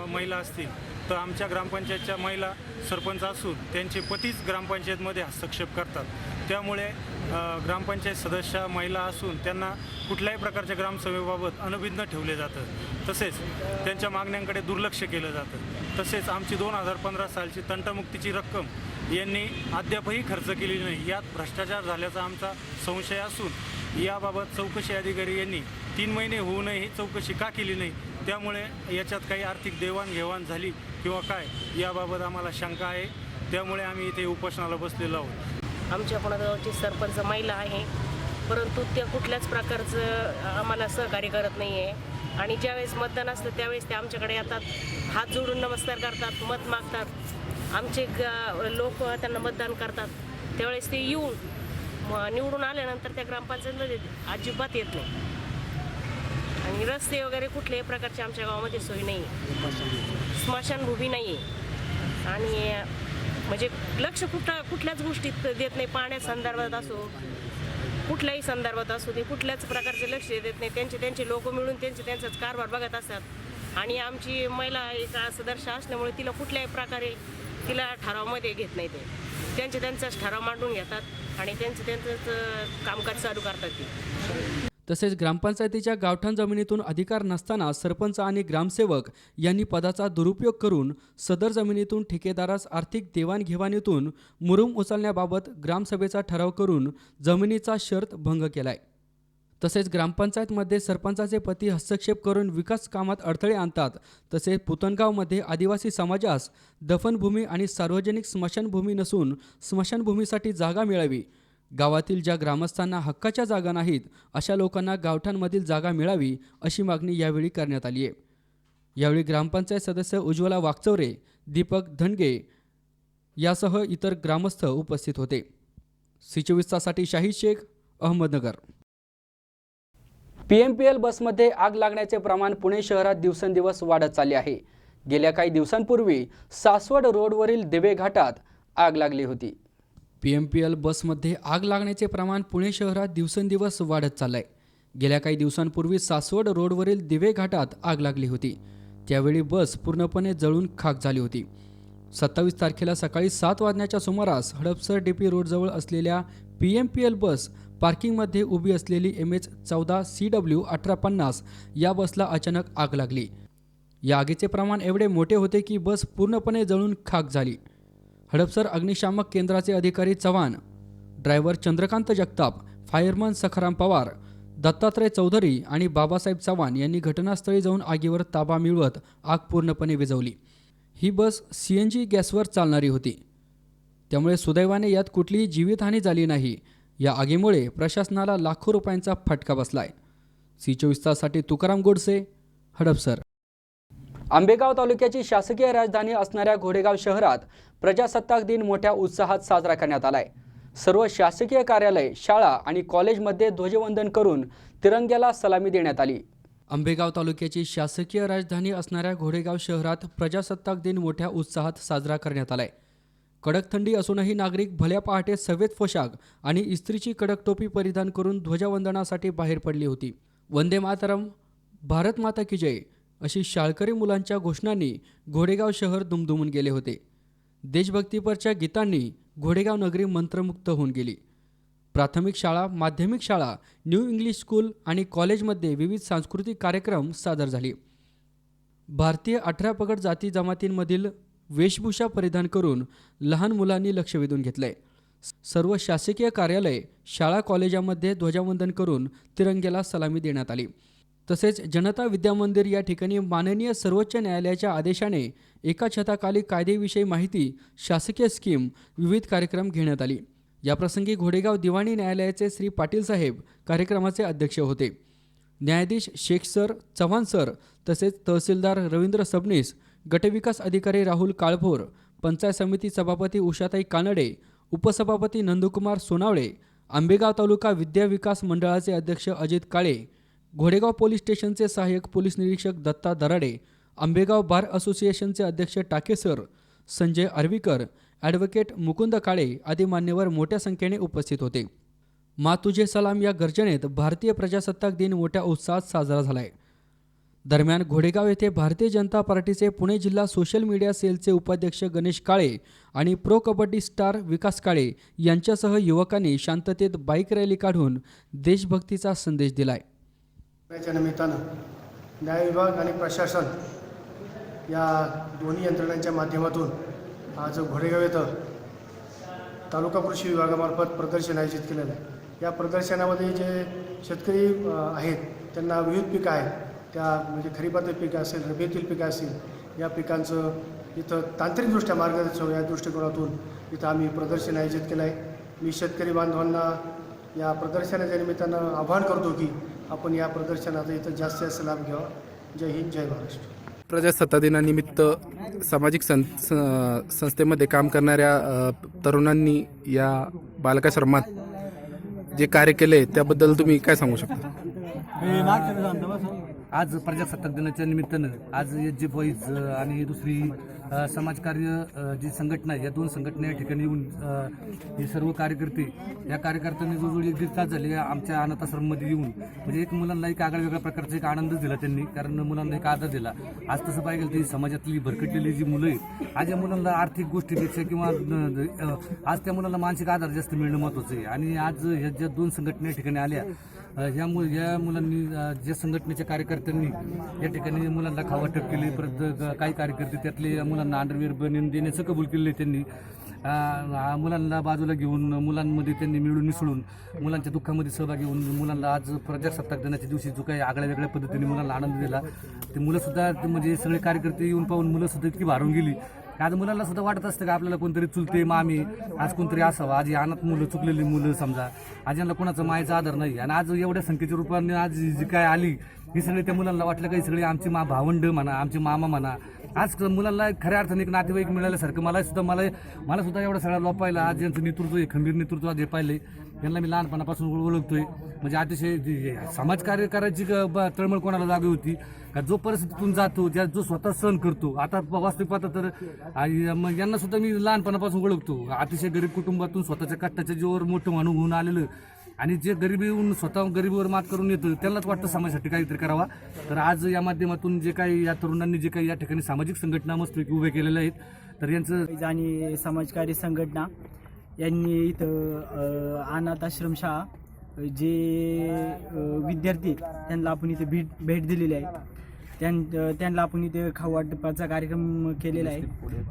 महिला असतील तर आमच्या ग्रामपंचायतच्या महिला सरपंच असून त्यांचे पतीच ग्रामपंचायतमध्ये हस्तक्षेप करतात. त्यामुळे ग्रामपंचायत सदस्य महिला असून त्यांना कुठल्याही प्रकारच्या ग्रामसभेबाबत अनभिज्ञ ठेवले जातं. तसेच त्यांच्या मागण्यांकडे दुर्लक्ष केलं जातं. तसेच आमची 2015 सालची तंटामुक्तीची रक्कम यांनी अद्यापही खर्च केलेली नाही. यात भ्रष्टाचार झाल्याचा आमचा संशय असून याबाबत चौकशी अधिकारी यांनी 3 महिने होऊनही चौकशी का केली नाही, त्यामुळे याच्यात काही आर्थिक देवाणघेवाण झाली किंवा काय याबाबत आम्हाला शंका आहे. त्यामुळे आम्ही इथे उपोषणाला बसलेलो आहोत. आमच्या पुनदगावची सरपंच महिला आहे, परंतु त्या कुठल्याच प्रकारचं आम्हाला सहकार्य करत नाही आहे. आणि ज्यावेळेस मतदान असतं त्यावेळेस ते आमच्याकडे येतात, हात जोडून नमस्कार करतात, मत मागतात. आमचे लोक त्यांना मतदान करतात त्यावेळेस ते येऊन निवडून आल्यानंतर त्या ग्रामपंचायतमध्ये अजिबात येत नाही. आणि रस्ते वगैरे कुठल्याही प्रकारचे आमच्या गावामध्ये सोय नाही आहे, स्मशानभूमी नाही आहे. आणि म्हणजे लक्ष कुठल्याच गोष्टीत देत नाही. पाण्यासंदर्भात असो, कुठल्याही संदर्भात असो, ते कुठल्याच प्रकारचे लक्ष देत नाही. त्यांचे लोक मिळून त्यांचाच कारभार बघत असतात. आणि आमची महिला एक सदस्य असल्यामुळे तिला कुठल्याही प्रकारे तिला ठरावामध्ये घेत नाही. ते त्यांचाच ठराव मांडून घेतात आणि त्यांचं कामकाज चालू करतात ते. तसेच ग्रामपंचायतीच्या गावठाण जमिनीतून अधिकार नसताना सरपंच आणि ग्रामसेवक यांनी पदाचा दुरुपयोग करून सदर जमिनीतून ठेकेदारास आर्थिक देवाणघेवाणीतून मुरुम उचलण्याबाबत ग्रामसभेचा ठराव करून जमिनीचा शर्त भंग केलाय. तसेच ग्रामपंचायतमध्ये सरपंचाचे पती हस्तक्षेप करून विकास कामात अडथळे आणतात. तसेच पुतनगावमध्ये आदिवासी समाजास दफनभूमी आणि सार्वजनिक स्मशानभूमी नसून स्मशानभूमीसाठी जागा मिळावी. गावातील ज्या ग्रामस्थांना हक्काच्या जागा नाहीत अशा लोकांना गावठाणमधील जागा मिळावी अशी मागणी यावेळी करण्यात आली आहे. यावेळी ग्रामपंचायत सदस्य उज्ज्वला वागचौरे, दीपक धनगे यासह इतर ग्रामस्थ उपस्थित होते. सी24 साठी शाहीद शेख, अहमदनगर. PMPL बसमध्ये आग लागण्याचे प्रमाण पुणे शहरात दिवसेंदिवस वाढत चालले आहे. गेल्या काही दिवसांपूर्वी सासवड रोडवरील दिवे घाटात आग लागली होती. PMPL बसमध्ये आग लागण्याचे प्रमाण पुणे शहरात दिवसेंदिवस वाढत चाललंय. गेल्या काही दिवसांपूर्वी सासवड रोडवरील दिवे घाटात आग लागली होती. त्यावेळी बस पूर्णपणे जळून खाक झाली होती. 27 तारखेला सकाळी 7 वाजण्याच्या सुमारास हडपसर DP रोडजवळ असलेल्या PMPL बस पार्किंगमध्ये उभी असलेली MH14 CW 1850 या बसला अचानक आग लागली. या आगीचे प्रमाण एवढे मोठे होते की बस पूर्णपणे जळून खाक झाली. हडपसर अग्निशामक केंद्राचे अधिकारी चव्हाण, ड्रायव्हर चंद्रकांत जगताप, फायरमन सखाराम पवार, दत्तात्रय चौधरी आणि बाबासाहेब चव्हाण यांनी घटनास्थळी जाऊन आगीवर ताबा मिळवत आग पूर्णपणे विझवली. ही बस CNG गॅसवर चालणारी होती. त्यामुळे सुदैवाने यात कुठलीही जीवितहानी झाली नाही. या आगीमुळे प्रशासनाला लाखो रुपयांचा फटका बसलाय. सी24 साठी तुकाराम गोडसे, हडपसर. आंबेगाव तालुक्याची शासकीय राजधानी असणाऱ्या घोडेगाव शहरात प्रजासत्ताक दिन मोठ्या उत्साहात साजरा करण्यात आलाय. सर्व शासकीय कार्यालय, शाळा आणि कॉलेजमध्ये ध्वजवंदन करून तिरंग्याला सलामी देण्यात आली. आंबेगाव तालुक्याची शासकीय राजधानी असणाऱ्या घोडेगाव शहरात प्रजासत्ताक दिन मोठ्या उत्साहात साजरा करण्यात आलाय. कडक थंडी असूनही नागरिक भल्या पहाटे सफेद पोशाख आणि इस्त्रीची कडक टोपी परिधान करून ध्वजवंदनासाठी बाहेर पडली होती. वंदे मातरम, भारत माता की जय अशी शाळकरी मुलांच्या घोषणांनी घोडेगाव शहर दुमदुमून गेले होते. देशभक्तीपरच्या गीतांनी घोडेगाव नगरी मंत्रमुक्त होऊन गेली. प्राथमिक शाळा, माध्यमिक शाळा, न्यू इंग्लिश स्कूल आणि कॉलेजमध्ये विविध सांस्कृतिक कार्यक्रम सादर झाले. भारतीय 18 पगड जाती जमातींमधील वेशभूषा परिधान करून लहान मुलांनी लक्ष वेधून घेतलंय. सर्व शासकीय कार्यालय, शाळा, कॉलेजामध्ये ध्वजवंदन करून तिरंग्याला सलामी देण्यात आली. तसेच जनता विद्यामंदिर या ठिकाणी माननीय सर्वोच्च न्यायालयाच्या आदेशाने एका छताखाली कायदेविषयी माहिती, शासकीय स्कीम, विविध कार्यक्रम घेण्यात आली. याप्रसंगी घोडेगाव दिवाणी न्यायालयाचे श्री पाटील साहेब कार्यक्रमाचे अध्यक्ष होते. न्यायाधीश शेख सर, चव्हाण सर तसेच तहसीलदार रवींद्र सबनीस, गटविकास अधिकारी राहुल काळभोर, पंचायत समिती सभापती उषाताई कानडे, उपसभापती नंदकुमार सोनावळे, आंबेगाव तालुका विद्या विकास मंडळाचे अध्यक्ष अजित काळे, घोडेगाव पोलीस स्टेशनचे सहाय्यक पोलीस निरीक्षक दत्ता दराडे, आंबेगाव बार असोसिएशनचे अध्यक्ष टाकेसर, संजय आर्वीकर, ॲडव्होकेट मुकुंद काळे आदी मान्यवर मोठ्या संख्येने उपस्थित होते. मा तुझे सलाम या गर्जनेत भारतीय प्रजासत्ताक दिन मोठ्या उत्साहात साजरा झालाय. दरम्यान घोडेगाव येथे भारतीय जनता पार्टीचे पुणे जिल्हा सोशल मीडिया सेलचे उपाध्यक्ष गणेश काळे आणि प्रो कबड्डी स्टार विकास काळे यांच्यासह युवकांनी शांततेत बाईक रॅली काढून देशभक्तीचा संदेश दिलाय. च्या निमित्तानं न्याय विभाग आणि प्रशासन या दोन्ही यंत्रणांच्या माध्यमातून आज घोडेगाव येथं तालुका कृषी विभागामार्फत प्रदर्शन आयोजित केलेलं आहे. या प्रदर्शनामध्ये जे शेतकरी आहेत त्यांना विविध पिकं आहेत, त्या म्हणजे खरीपातील पिकं असेल, रब्बीतील पिकं असतील, या पिकांचं इथं तांत्रिकदृष्ट्या मार्गदर्शन या दृष्टिकोनातून इथं आम्ही प्रदर्शन आयोजित केलं आहे. मी शेतकरी बांधवांना या प्रदर्शनाच्या निमित्तानं आवाहन करतो की आपण या प्रदर्शनाचा इथं जास्तीत जास्त लाभ घ्यावा. जय हिंद, जय महाराष्ट्र. प्रजासत्ताक दिनानिमित्त सामाजिक संस्थेमध्ये काम करणाऱ्या तरुणांनी या बालकाश्रमात जे कार्य केले त्याबद्दल तुम्ही काय सांगू शकता? आज प्रजासत्ताक दिनाच्या निमित्तानं आज SG बॉईज आणि दुसरी समाजकार्य जी संघटना आहे, या 2 संघटना या ठिकाणी येऊन हे सर्व कार्यकर्ते या कार्यकर्त्यांनी जवळजवळ 1.5 तास झाले आमच्या अनाथ आश्रममध्ये येऊन म्हणजे एक मुलांना एक आगळ्या वेगळ्या प्रकारचा एक आनंद दिला त्यांनी, कारण मुलांना एक आदर दिला. आज तसं पाहिजे ती समाजातली भरकटलेली जी मुलं आहेत, आज या मुलांना आर्थिक गोष्टीपेक्षा किंवा आज त्या मुलांना मानसिक आधार जास्त मिळणं महत्त्वाचं आहे. आणि आज ह्या ज्या 2 संघटना या ठिकाणी आल्या, या मुलांनी ज्या संघटनेच्या कार्यकर्त्यांनी या ठिकाणी मुलांना खावाटप केली, परत काही कार्यकर्ते त्यातले मुलांना अंडरवेअर बनवून देण्याचं कबूल केले त्यांनी. मुलांना बाजूला घेऊन मुलांमध्ये त्यांनी मिळून मिसळून मुलांच्या दुःखामध्ये सहभागी होऊन मुलांना आज प्रजासत्ताक दिनाच्या दिवशी जो काही आगळ्या वेगळ्या पद्धतीने मुलांना आनंद दिला, ते मुलंसुद्धा म्हणजे सगळे कार्यकर्ते येऊन पाहून मुलंसुद्धा इतकी भारून गेली. आज मुलांना सुद्धा वाटत असतं का आपल्याला कोणतरी चुलते मामी आज कोणतरी असावं. आज अनाथ मुलं, चुकलेली मुलं समजा, आज यांना कोणाचा मायेचा आदर नाही. आणि आज एवढ्या संख्येच्या रूपाने आज जी काय आली ही सगळे त्या मुलांना वाटलं काही सगळे आमची भावंड म्हणा, आमचे मामा म्हणा. आज मुलांना खऱ्या अर्थाने एक नातेवाईक मिळाल्यासारखं मला सुद्धा एवढं सगळं लोपायला आज यांचं नेतृत्व आहे, खंबीर नेतृत्व आज हे पाहिले. यांना मी लहानपणापासून ओळखतोय. म्हणजे अतिशय समाजकार्य करायची तळमळ कोणाला जागी होती का जो परिस्थितीतून जातो, जो स्वतः सहन करतो. आता वास्तविक पाहता तर यांना सुद्धा मी लहानपणापासून ओळखतो. अतिशय गरीब कुटुंबातून स्वतःच्या कष्टाच्या जीवावर मोठं माणूस होऊन आलेलं, आणि जे गरिबीहून स्वतः गरिबीवर मात करून येतं त्यांनाच वाटतं समाजासाठी काहीतरी करावा. तर आज या माध्यमातून जे काही या तरुणांनी जे काही या ठिकाणी सामाजिक संघटना मस्तपैकी उभे केलेल्या आहेत, तर यांचं आणि समाजकारी संघटना यांनी इथं अनाथ आश्रमशाळा जे विद्यार्थी त्यांना आपण इथे भेट दिलेली आहे. त्यांना आपण इथे खावाटपाचा कार्यक्रम केलेला आहे.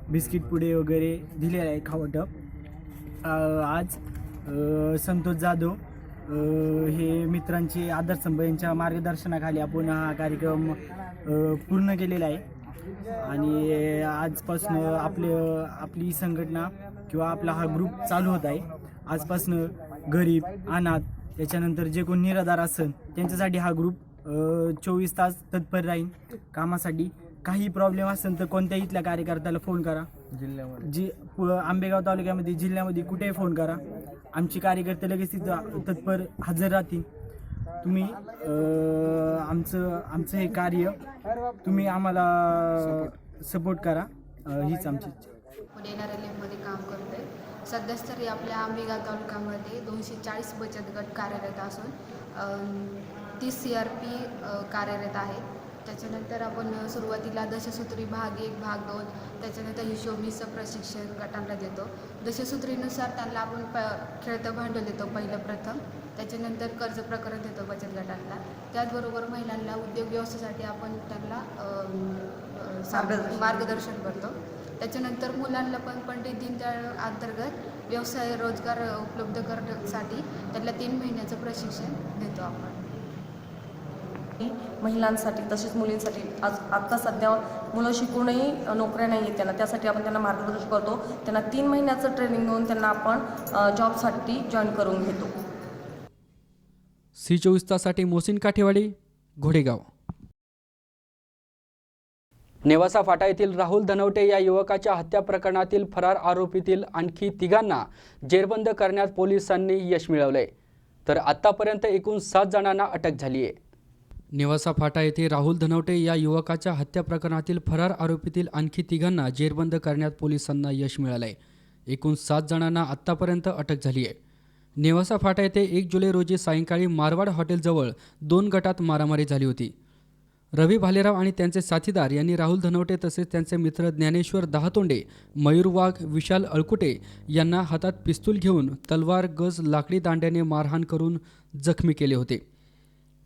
बिस्किट पुडे वगैरे दिलेले आहे खावाटप. आज संतोष जाधव हे मित्रांचे आदर्शस्तंभ यांच्या मार्गदर्शनाखाली आपण हा कार्यक्रम पूर्ण केलेला आहे. आणि आजपासून आपली संघटना किंवा आपला हा ग्रुप चालू होत आहे. आजपासून गरीब, अनाथ, त्याच्यानंतर जे कोण निराधार असेल त्यांच्यासाठी हा ग्रुप 24 तास तत्पर राहील कामासाठी. काही प्रॉब्लेम असेल तर कोणत्याही इथल्या कार्यकर्त्याला फोन करा. जिल्ह्यामध्ये आंबेगाव तालुक्यामध्ये जिल्ह्यामध्ये कुठेही फोन करा, आमचे कार्यकर्ते लगेच तिथं तत्पर हजर राहतील. तुम्ही आमचं हे कार्य तुम्ही आम्हाला सपोर्ट करा, हीच आमची इच्छा. मध्ये काम करतोय. सध्याच आपल्या आंबेगाव तालुक्यामध्ये 240 बचत गट कार्यरत असून 30 CRP कार्यरत आहेत. त्याच्यानंतर आपण सुरुवातीला दशसूत्री भाग 1, भाग 2, त्याच्यानंतर हिशोबीचं प्रशिक्षण गटांना देतो. दशसूत्रीनुसार त्यांना आपण खेळतं भांडवल देतो पहिलं प्रथम. त्याच्यानंतर कर्ज प्रकरण देतो बचत गटांना. त्याचबरोबर महिलांना उद्योग व्यवसायासाठी आपण त्यांना मार्गदर्शन करतो. त्याच्यानंतर मुलांना पण पंडित दीनदयाळ अंतर्गत व्यवसाय रोजगार उपलब्ध करण्यासाठी त्यांना 3 महिन्याचं प्रशिक्षण देतो आपण. महिलांसाठी तसेच मुलींसाठी आत्ता सध्या मुलं शिकूनही नोकऱ्या नाही आहेत त्यांना, त्यासाठी आपण त्यांना मार्गदर्शन करतो. त्यांना 3 महिन्याचं ट्रेनिंग देऊन त्यांना आपण जॉबसाठी जॉईन करून घेतो. C24 ताससाठी मोहसिन काठेवाडी, घोडेगाव. नेवासा फाटा येथील राहुल धनवटे या युवकाच्या हत्या प्रकरणातील फरार आरोपीतील आणखी 3घांना जेरबंद करण्यात पोलिसांनी यश मिळवले, तर आतापर्यंत एकूण 7 जणांना अटक झाली आहे. नेवासा फाटा येथे राहुल धनवटे या युवकाच्या हत्या प्रकरणातील फरार आरोपीतील आणखी 3घांना जेरबंद करण्यात पोलिसांना यश मिळालं आहे. एकूण 7 जणांना आत्तापर्यंत अटक झाली आहे. नेवासा फाटा येथे 1 जुलै रोजी सायंकाळी मारवाड हॉटेलजवळ 2 गटात मारामारी झाली होती. रवी भालेराव आणि त्यांचे साथीदार यांनी राहुल धनवटे तसेच त्यांचे मित्र ज्ञानेश्वर दहातोंडे, मयूर वाघ, विशाल अळकुटे यांना हातात पिस्तूल घेऊन तलवार, गज, लाकडी दांड्याने मारहाण करून जखमी केले होते.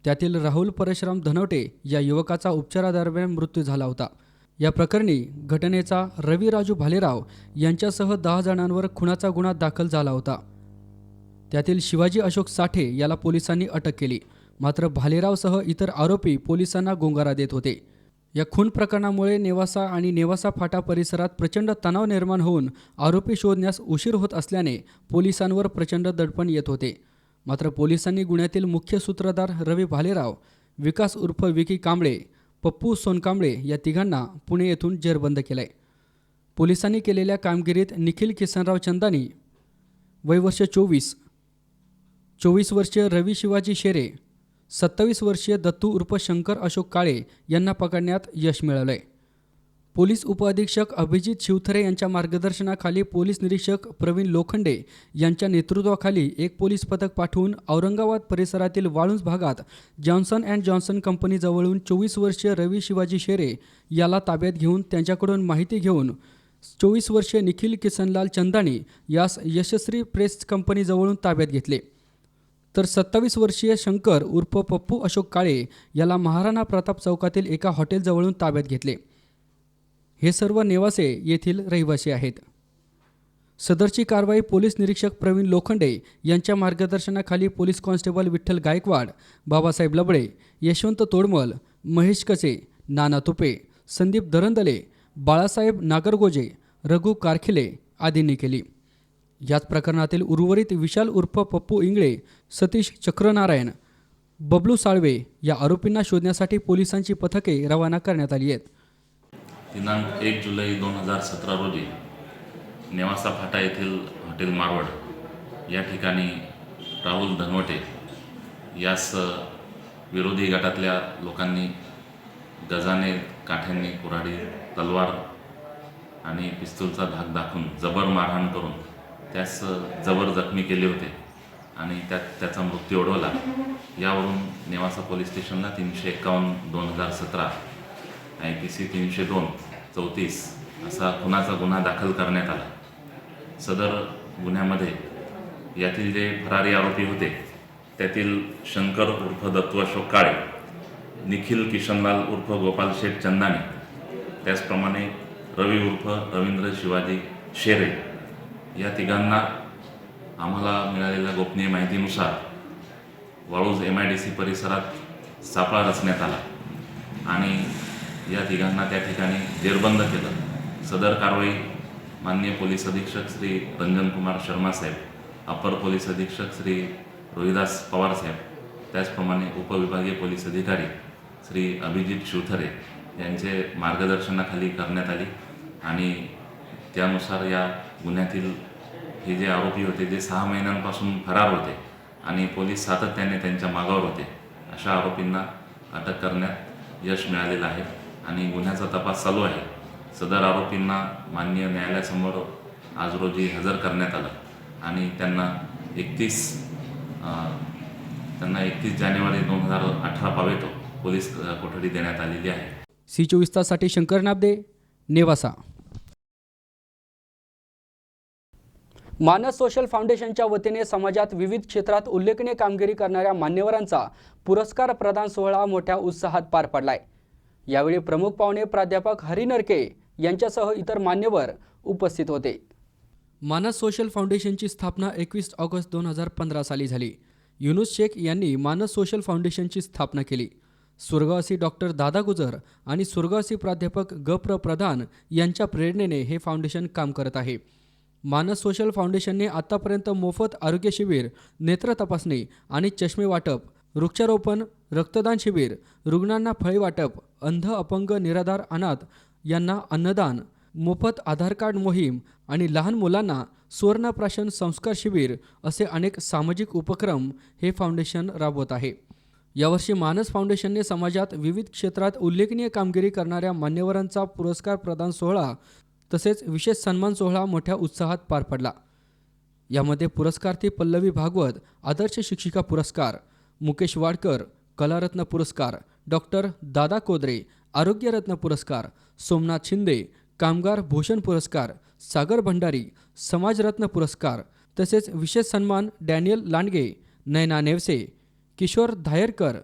त्यातील राहुल परशुराम धनवटे या युवकाचा उपचारादरम्यान मृत्यू झाला होता. या प्रकरणी घटनेचा रवी राजू भालेराव यांच्यासह 10 जणांवर खुनाचा गुन्हा दाखल झाला होता. त्यातील शिवाजी अशोक साठे याला पोलिसांनी अटक केली. मात्र भालेरावसह इतर आरोपी पोलिसांना गोंगारा देत होते. या खून प्रकरणामुळे नेवासा आणि नेवासा फाटा परिसरात प्रचंड तणाव निर्माण होऊन आरोपी शोधण्यास उशीर होत असल्याने पोलिसांवर प्रचंड दडपण येत होते. मात्र पोलिसांनी गुन्ह्यातील मुख्य सूत्रधार रवी भालेराव, विकास उर्फ विकी कांबळे, पप्पू सोनकांबळे या 3घांना पुणे येथून जेरबंद केलंय. पोलिसांनी केलेल्या कामगिरीत निखिल किसनराव चंदानी वय वर्ष 24, 24 वर्षीय रवी शिवाजी शेरे, 27 वर्षीय दत्तू उर्फ शंकर अशोक काळे यांना पकडण्यात यश मिळालंय. पोलीस उपअधीक्षक अभिजित शिवथरे यांच्या मार्गदर्शनाखाली पोलीस निरीक्षक प्रवीण लोखंडे यांच्या नेतृत्वाखाली एक पोलीस पथक पाठवून औरंगाबाद परिसरातील वाळुंज भागात जॉन्सन अँड जॉन्सन कंपनीजवळून 24 वर्षीय रवी शिवाजी शेरे याला ताब्यात घेऊन त्यांच्याकडून माहिती घेऊन 24 वर्षीय निखिल किसनलाल चंदानी यास यशस्वी प्रेस कंपनीजवळून ताब्यात घेतले, तर 27 वर्षीय शंकर उर्फ पप्पू अशोक काळे याला महाराणा प्रताप चौकातील एका हॉटेलजवळून ताब्यात घेतले। हे सर्व नेवासे येथील रहिवासी आहेत। सदरची कारवाई पोलीस निरीक्षक प्रवीण लोखंडे यांच्या मार्गदर्शनाखाली पोलीस कॉन्स्टेबल विठ्ठल गायकवाड, बाबासाहेब लबडे, यशवंत तोडमल, महेश कसे, नाना तुपे, संदीप दरंदले, बाळासाहेब नागरगोजे, रघु कारखिले आदींनी केली। याच प्रकरणातील उर्वरित विशाल उर्फ पप्पू इंगळे, सतीश चक्रनारायण, बबलू साळवे या आरोपींना शोधण्यासाठी पोलिसांची पथके रवाना करण्यात आली आहेत। दिनांक 1 जुलै 2017 रोजी नेवासा फाटा येथील हॉटेल मारवड या ठिकाणी राहुल धनवटे यास विरोधी गटातल्या लोकांनी गजाने, काठ्यांनी, कुऱ्हाडी, तलवार आणि पिस्तूलचा धाक दाखवून जबर मारहाण करून त्यास जबर जखमी केले होते आणि त्याचा मृत्यू ओढवला। यावरून नेवासा पोलीस स्टेशनला 351/2017 IPC 302/34 असा खुनाचा गुन्हा दाखल करण्यात आला। सदर गुन्ह्यामध्ये यातील जे फरारी आरोपी होते त्यातील शंकर उर्फ दत्तू अशोक काळे, निखिल किशनलाल उर्फ गोपाल शेठ चंदानी, त्याचप्रमाणे रवी उर्फ रवींद्र शिवाजी शेरे या तिघांना आम्हाला मिळालेल्या गोपनीय माहितीनुसार वाळूज MIDC परिसरात सापळा रचण्यात आला आणि या तिघांना त्या ठिकाणी जेरबंद केलं। सदर कारवाई माननीय पोलीस अधीक्षक श्री रंजन कुमार शर्मा साहेब, अपर पोलीस अधीक्षक श्री रोहिदास पवार साहेब, त्याचप्रमाणे उपविभागीय पोलीस अधिकारी श्री अभिजित शिवथरे यांचे मार्गदर्शनाखाली करण्यात आली आणि त्यानुसार या गुन्ह्यातील हे जे आरोपी होते जे 6 महिन्यांपासून फरार होते आणि पोलीस सातत्याने त्यांच्या मागावर होते, अशा आरोपींना अटक करण्यात यश मिळालेलं आहे आणि गुन्ह्याचा तपास चालू आहे। सदर आरोपींना माननीय न्यायालयासमोर आज रोजी हजर करण्यात आलं आणि त्यांना 31 जानेवारी 2018 पावेतो पोलीस कोठडी देण्यात आलेली आहे। C24 ताससाठी शंकर नाबदे, नेवासा। मानस सोशल फाउंडेशनच्या वतीने समाजात विविध क्षेत्रात उल्लेखनीय कामगिरी करणाऱ्या मान्यवरांचा पुरस्कार प्रदान सोहळा मोठ्या उत्साहात पार पडलाय। यावेळी प्रमुख पाहुणे प्राध्यापक हरी नरके यांच्यासह इतर मान्यवर उपस्थित होते। मानस सोशल फाउंडेशनची स्थापना 21 ऑगस्ट 2015 साली झाली। युनुस शेख यांनी मानस सोशल फाउंडेशनची स्थापना केली। स्वर्गवासी डॉक्टर दादा गुजर आणि स्वर्गवासी प्राध्यापक ग.प्र. प्रधान यांच्या प्रेरणेने हे फाउंडेशन काम करत आहे। मानस सोशल फाउंडेशनने आतापर्यंत मोफत आरोग्य शिबिर, नेत्र तपासणी आणि चष्मे वाटप, वृक्षारोपण, रक्तदान शिबिर, रुग्णांना फळे वाटप, अंध अपंग निराधार अनाथ यांना अन्नदान, मोफत आधार कार्ड मोहीम आणि लहान मुलांना सुवर्णप्राशन संस्कार शिबिर असे अनेक सामाजिक उपक्रम हे फाउंडेशन राबवत आहे। यावर्षी मानस फाउंडेशनने समाजात विविध क्षेत्रात उल्लेखनीय कामगिरी करणाऱ्या मान्यवरांचा पुरस्कार प्रदान सोहळा तसेच विशेष सन्मान सोहळा मोठ्या उत्साहात पार पडला। यामध्ये पुरस्कार्थी पल्लवी भागवत आदर्श शिक्षिका पुरस्कार, मुकेश वाडकर कलारत्न पुरस्कार, डॉक्टर दादा कोदरे आरोग्यरत्न पुरस्कार, सोमनाथ शिंदे कामगार भूषण पुरस्कार, सागर भंडारी समाजरत्न पुरस्कार तसेच विशेष सन्मान डॅनियल लांडगे, नयना नेवसे, किशोर धायरकर,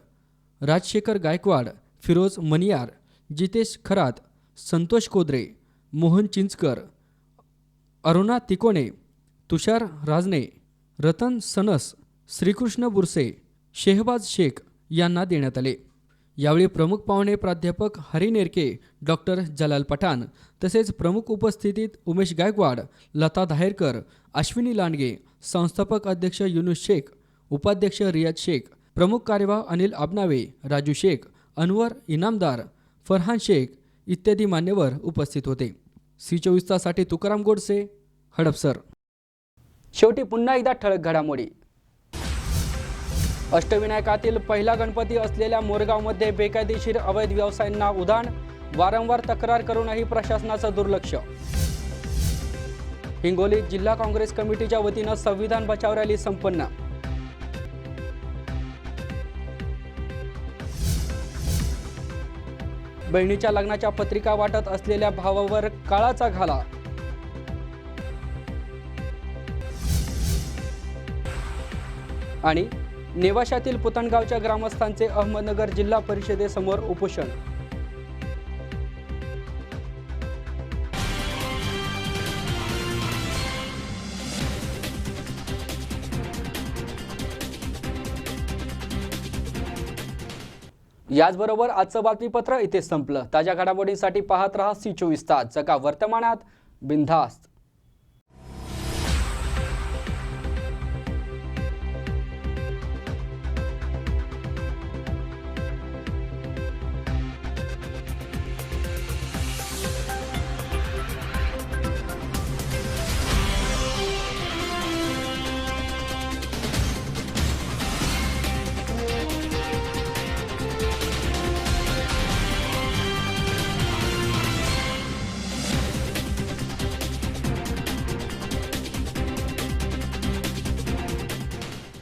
राजशेखर गायकवाड, फिरोज मनियार, जितेश खरात, संतोष कोदरे, मोहन चिंचकर, अरुणा तिकोणे, तुषार राजने, रतन सनस, श्रीकृष्ण बुरसे, शेहबाज शेख यांना देण्यात आले। यावेळी प्रमुख पाहुणे प्राध्यापक हरी नेरके, डॉक्टर जलाल पठाण तसेच प्रमुख उपस्थितीत उमेश गायकवाड, लता धायरकर, अश्विनी लांडगे, संस्थापक अध्यक्ष युनुस शेख, उपाध्यक्ष रियाज शेख, प्रमुख कार्यवाह अनिल आबनावे, राजू शेख, अनवर इनामदार, फरहान शेख इत्यादी मान्यवर उपस्थित होते। C24 तासाठी तुकाराम गोडसे, हडपसर। शेवटी पुन्हा एकदा ठळक घडामोडी। अष्टविनायकातील पहिला गणपती असलेल्या मोरगावमध्ये बेकायदेशीर अवैध व्यवसायांना उधाण, वारंवार तक्रार करूनही प्रशासनाचं दुर्लक्ष. हिंगोलीत जिल्हा काँग्रेस कमिटीच्या वतीनं संविधान बचाव रॅली संपन्न. बहिणीच्या लग्नाच्या पत्रिका वाटत असलेल्या भावावर काळाचा घाला. आणि नेवाशातील पुतणगावच्या ग्रामस्थांचे अहमदनगर जिल्हा परिषदेसमोर उपोषण. याचबरोबर आजचं बातमीपत्र इथे संपलं. ताज्या घडामोडींसाठी पाहत रहा C24 तास. जगा वर्तमानात, बिनधास्त.